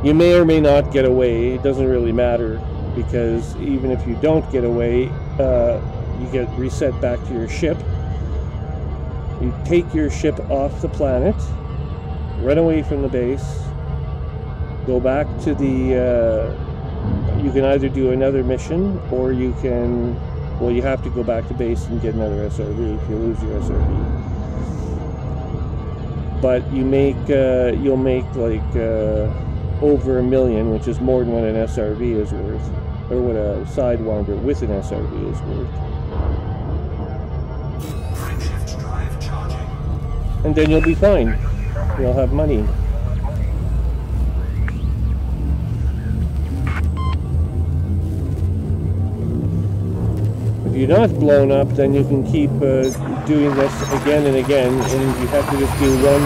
S1: You may or may not get away. It doesn't really matter, because even if you don't get away, you get reset back to your ship. You take your ship off the planet, run away from the base, go back to the... you can either do another mission, or you can... Well, you have to go back to base and get another SRV if you lose your SRV. But you make, you'll make like over $1 million, which is more than what an SRV is worth, or what a Sidewinder with an SRV is worth.
S3: Frameshift drive charging.
S1: And then you'll be fine. You'll have money. If you're not blown up, then you can keep doing this again and again, and you have to just do one.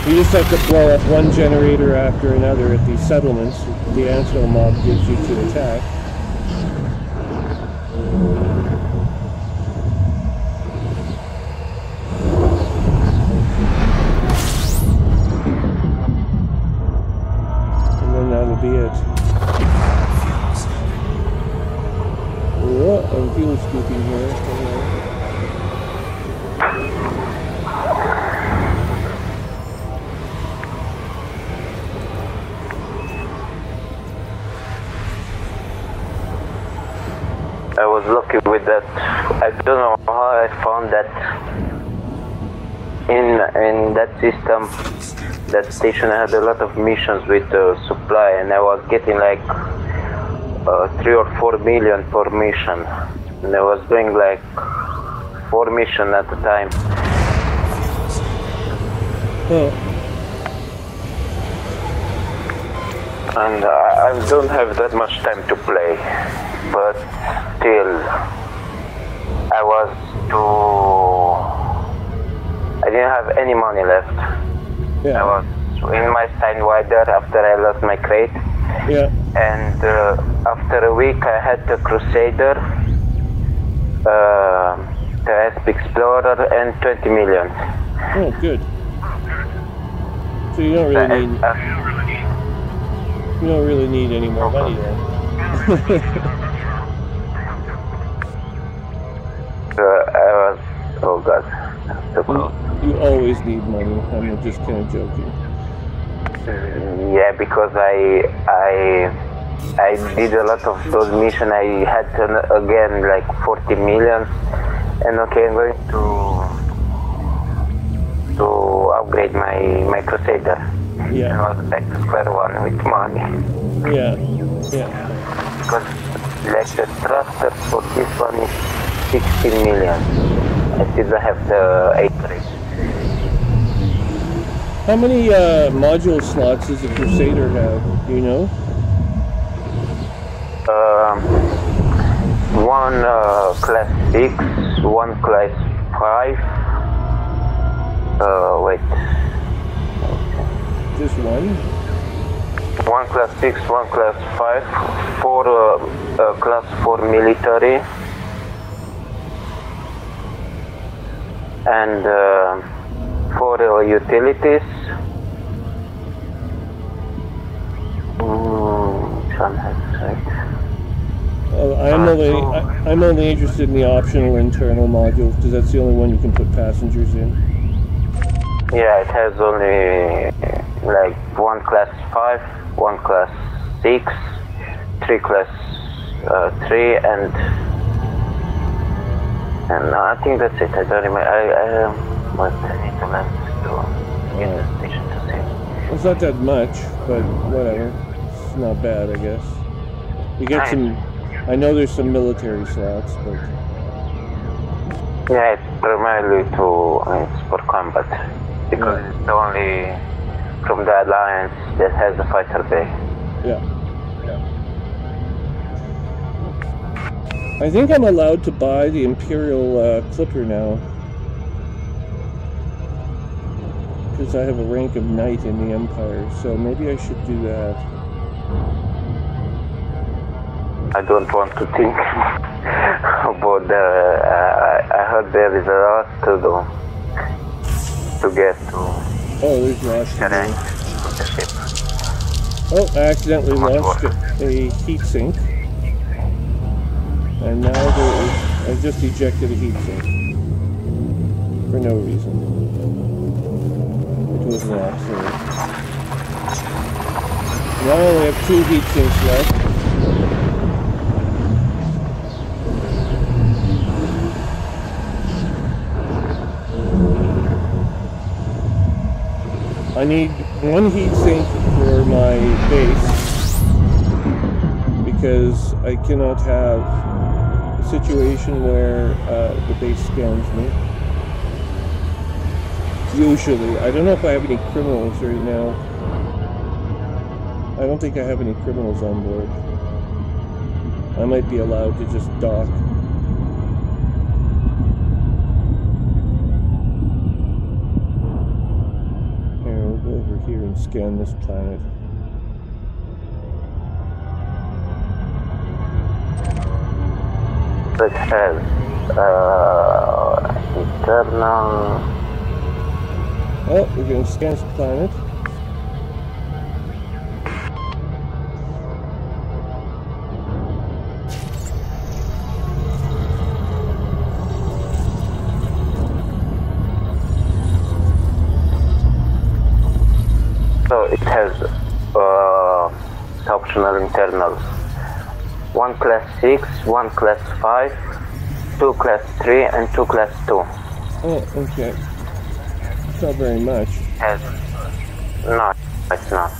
S1: You just have to blow up one generator after another at these settlements the Anvil mob gives you to attack. And then that'll be it. Oh, I'm fuel scooping here.
S4: I was lucky with that. I don't know how I found that in that system, that station had a lot of missions with supply, and I was getting like 3 or 4 million per mission, and I was doing like 4 missions at a time.
S1: Oh.
S4: And I don't have that much time to play, but still, I didn't have any money left.
S1: Yeah.
S4: I was in my Sidewinder after I lost my crate.
S1: Yeah.
S4: And after a week I had the Crusader, the SP Explorer, and 20 million.
S1: Oh, good. So you don't really need... You don't really need any more money then.
S4: I was... Oh god. So cool.
S1: You always need money. I'm just kind of joking.
S4: Yeah, because I did a lot of those missions. I had again like 40 million, and okay, I'm going to upgrade my Crusader.
S1: Yeah.
S4: And I was back to square one with money.
S1: Yeah. Yeah.
S4: Because like the thruster for this one is 16 million. I still don't have the 8 race.
S1: How many module slots does the Crusader have? Do you know?
S4: One class 6, one class 5. Wait.
S1: Just one?
S4: One class 6, one class 5, 4 class 4 military, and 4 utilities. Which one has right?
S1: I'm only interested in the optional internal modules, because that's the only one you can put passengers in.
S4: Yeah, it has only like one class 5, one class 6, 3 class 3, and I think that's it. I don't remember. But I need to land to get the station to see.
S1: It's not that much, but whatever. It's not bad, I guess. You get some... I know there's some military slots, but...
S4: Yeah, it's primarily it's for combat. Because it's the only from the Alliance that has a fighter bay.
S1: Yeah. I think I'm allowed to buy the Imperial Clipper now. because I have a rank of knight in the Empire, so maybe I should do that.
S4: I don't want to think about I heard there is a lot to do to get to.
S1: Oh, there's lots to
S4: terrain
S1: do.
S4: of the ship.
S1: Oh, I accidentally launched a heatsink. And now there is, I just ejected a heatsink. For no reason. It was an accident. Now I only have 2 heatsinks left. I need 1 heatsink for my base because I cannot have a situation where the base scans me. Usually. I don't know if I have any criminals right now. I don't think I have any criminals on board. I might be allowed to just dock. Over here and scan this planet.
S4: It has internal.
S1: Oh, we're going to scan this planet.
S4: So it has optional internals. 1 class 6, 1 class 5, 2 class 3, and 2 class 2.
S1: Oh, okay. It's not very much.
S4: No, it's not.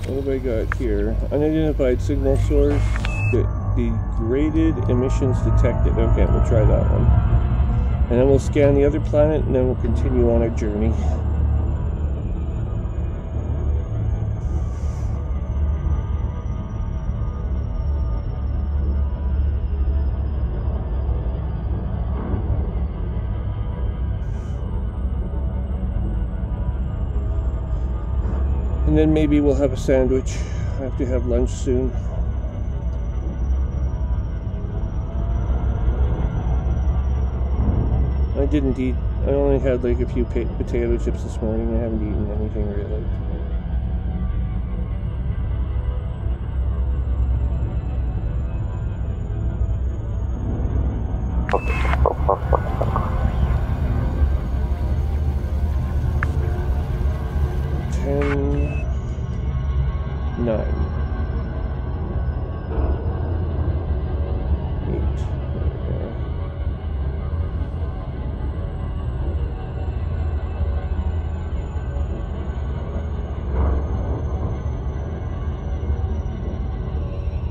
S1: What have I got here? Unidentified signal source. Degraded emissions detected. Okay, we'll try that one. And then we'll scan the other planet, and then we'll continue on our journey. And then maybe we'll have a sandwich. I have to have lunch soon. I didn't eat. I only had like a few potato chips this morning. I haven't eaten anything really.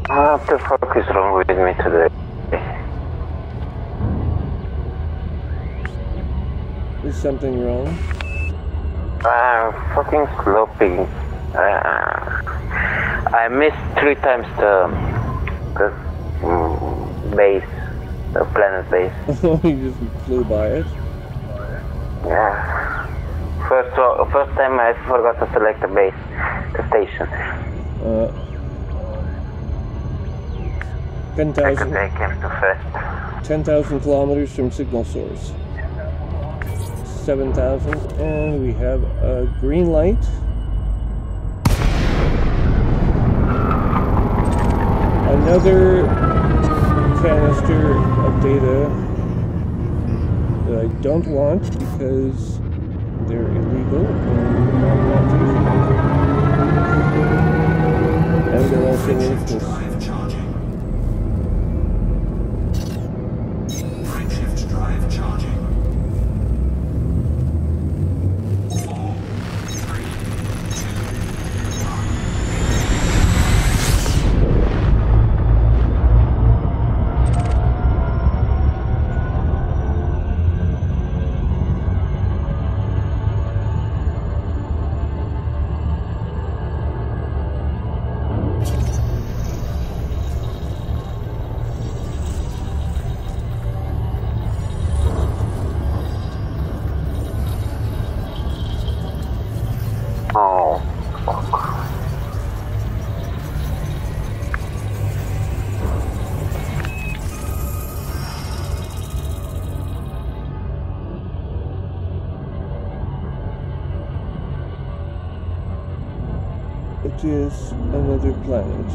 S4: What the fuck is wrong with me today?
S1: Is something wrong?
S4: I'm fucking sloppy. I missed 3 times the base, the planet base.
S1: You just flew by it?
S4: Yeah. First time I forgot to select the base, the station.
S1: 10,000.
S4: I came too fast.
S1: 10,000 kilometers from signal source. 7,000, and we have a green light. Another canister of data that I don't want because they're illegal and I'm not taking them. And they're also worthless. What is another planet?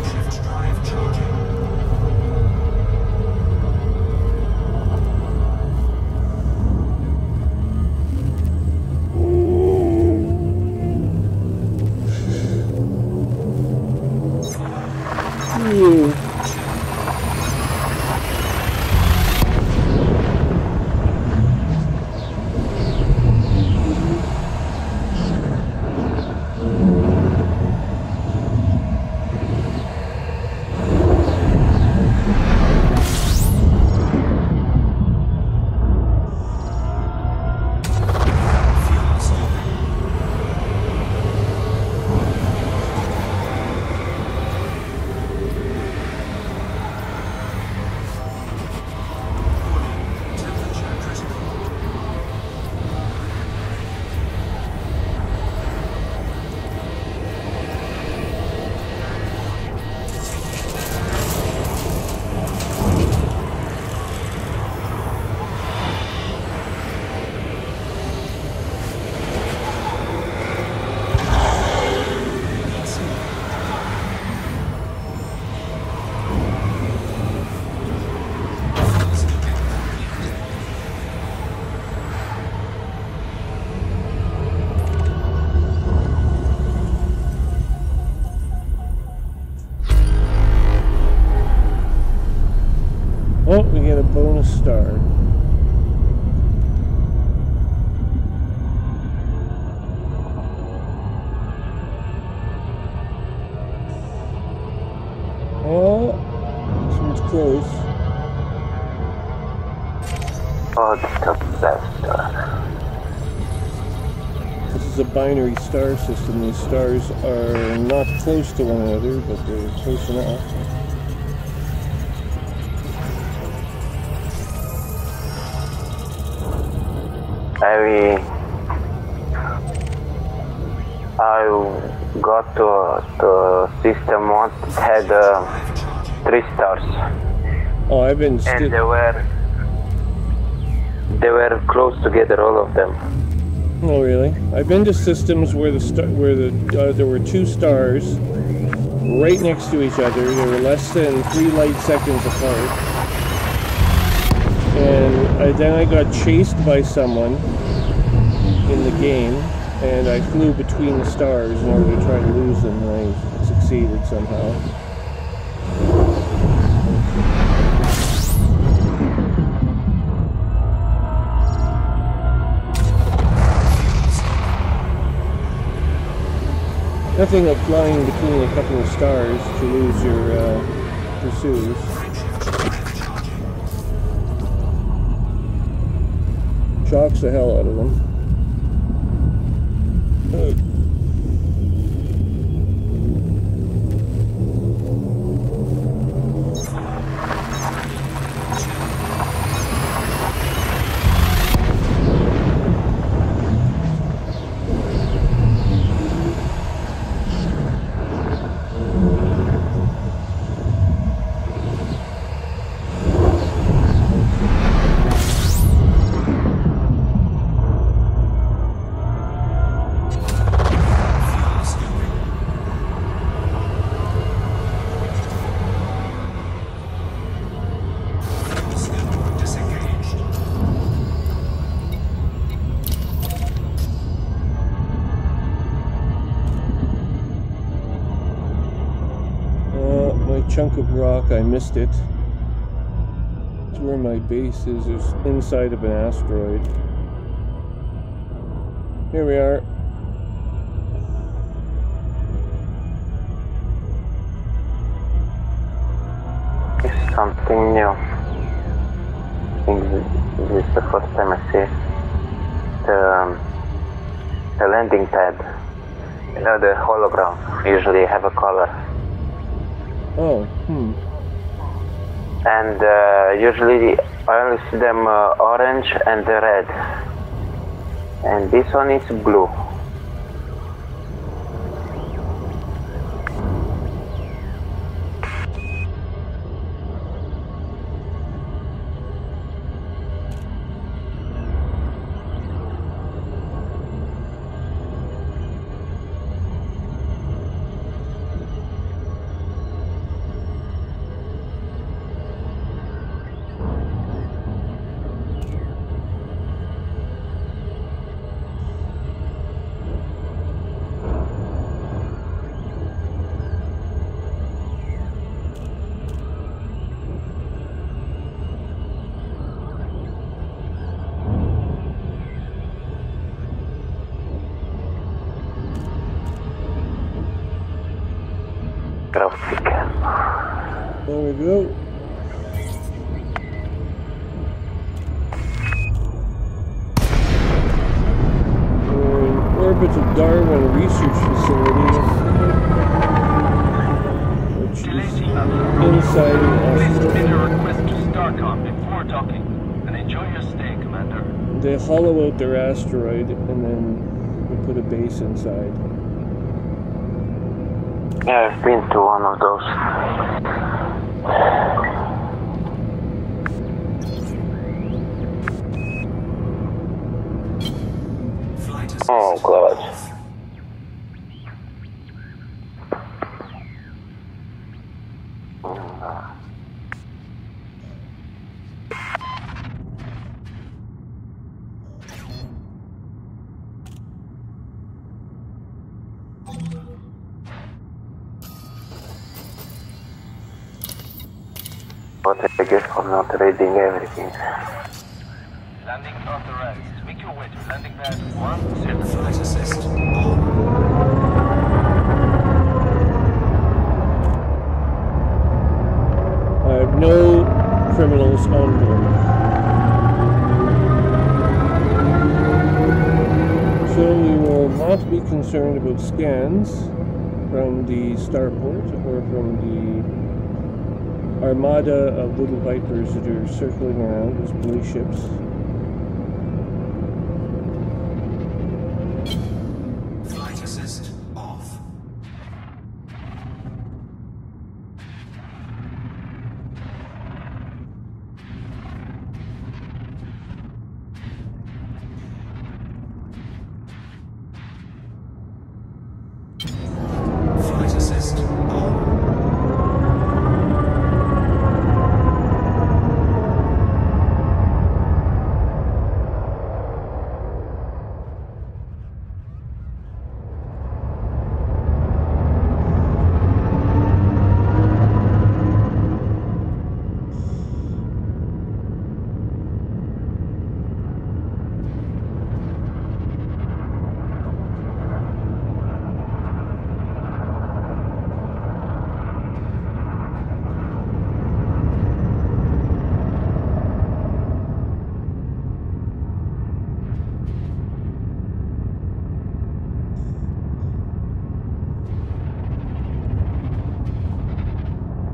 S3: Shift drive charging.
S1: Oh, we get a bonus star. Oh, this one's close.
S4: Oh, the best.
S1: This is a binary star system. These stars are not close to one another, but they're close enough.
S4: I got to system once it had 3 stars,
S1: Oh, I've been
S4: and they were close together, all of them.
S1: Oh, really? I've been to systems where there were 2 stars right next to each other. They were less than 3 light seconds apart, and then I got chased by someone in the game, and I flew between the stars in order to try to lose them, and I succeeded somehow. Nothing like flying between a couple of stars to lose your pursuers. Shocks the hell out of them. Chunk of rock, I missed it. It's where my base is. It's inside of an asteroid. Here we are.
S4: It's something new. I think this is the first time I see the landing pad. You know, the hologram usually have a color.
S1: Oh,
S4: and usually I only see them orange and red, and this one is blue.
S1: There we go. We're in orbit of Darwin Research Facility, which is inside an
S2: Please submit a
S1: asteroid.
S2: request to STARCOM before docking, and enjoy your stay, Commander.
S1: They hollow out their asteroid and then we put a base inside.
S4: Yeah, I've been to one of those.
S3: Flight assist
S4: Oh God.
S3: off.
S4: What I get for not reading everything.
S2: Landing authorized. Make your way to landing pad 17.
S3: Flight assist on.
S1: I have no criminals on board. So we will not be concerned about scans from the starport or from the armada of little Vipers that are circling around as blue ships.
S3: Flight assist off. Flight assist on.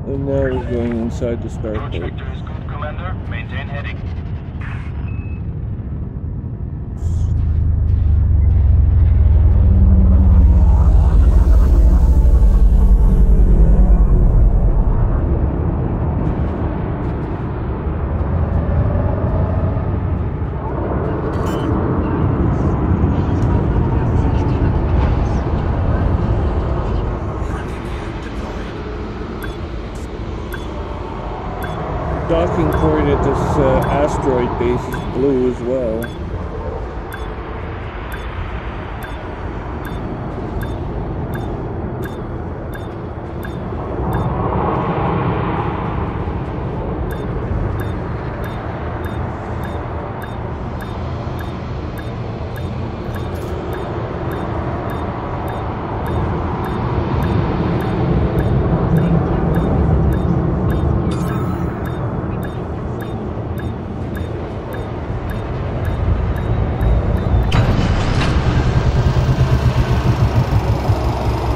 S1: And now we're going inside the
S2: Approach
S1: starport.
S2: vector is good, Commander. Maintain heading.
S1: Docking port at this asteroid base is blue as well.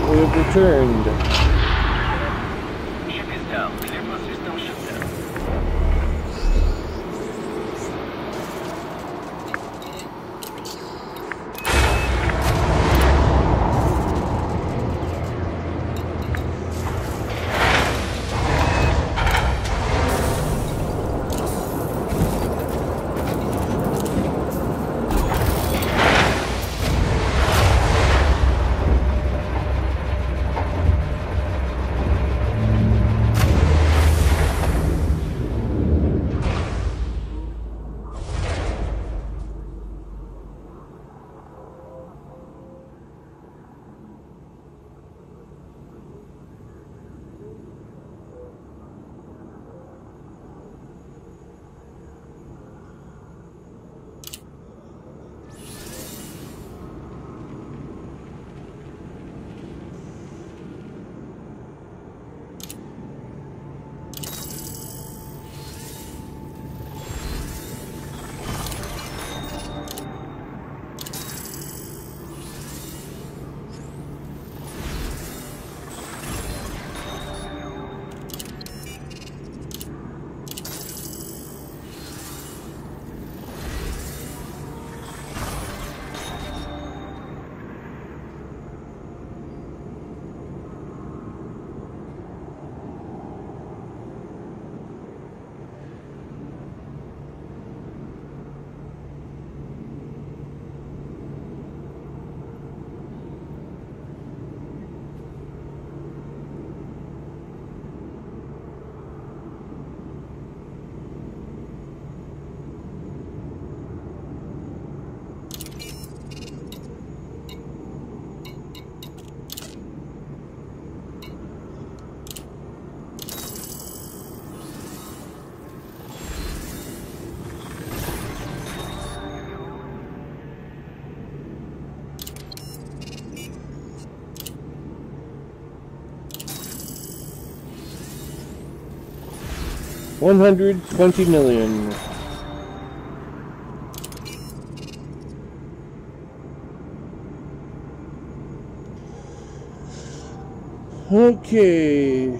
S1: We have returned.
S2: Ship is down. Clear for system shutdown.
S1: 120 million. Okay.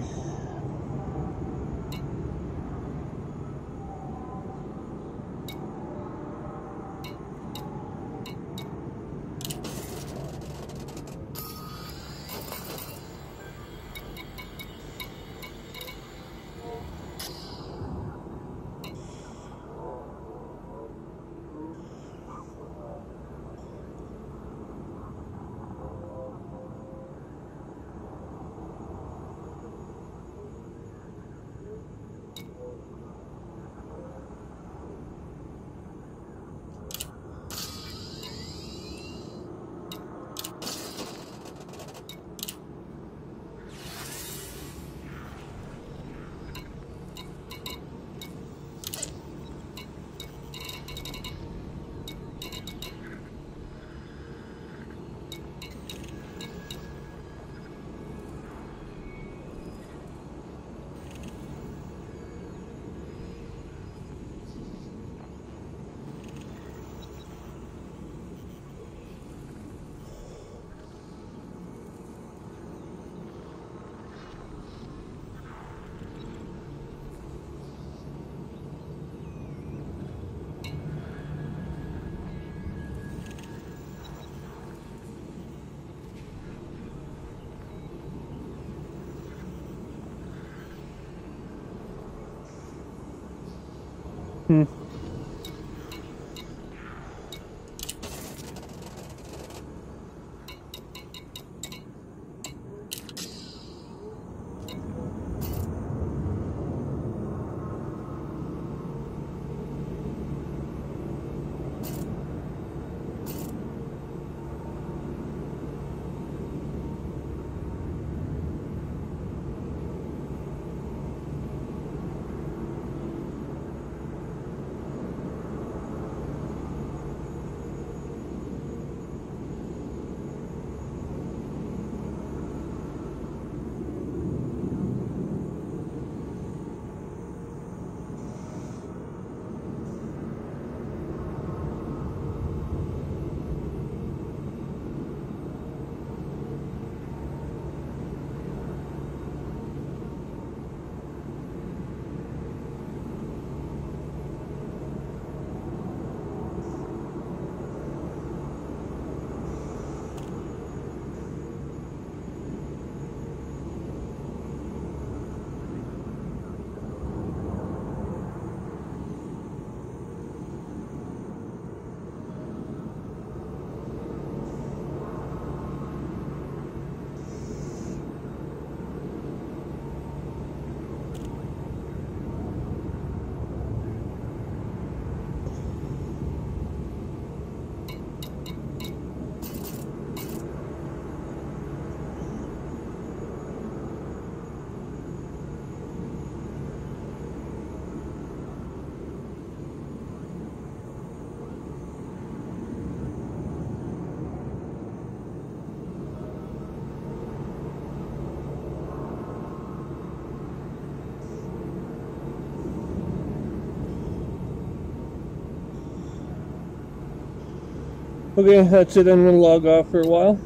S1: Okay, that's it. I'm going to log off for a while.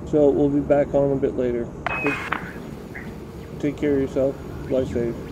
S1: So we'll be back on a bit later. Take care of yourself. Fly safe.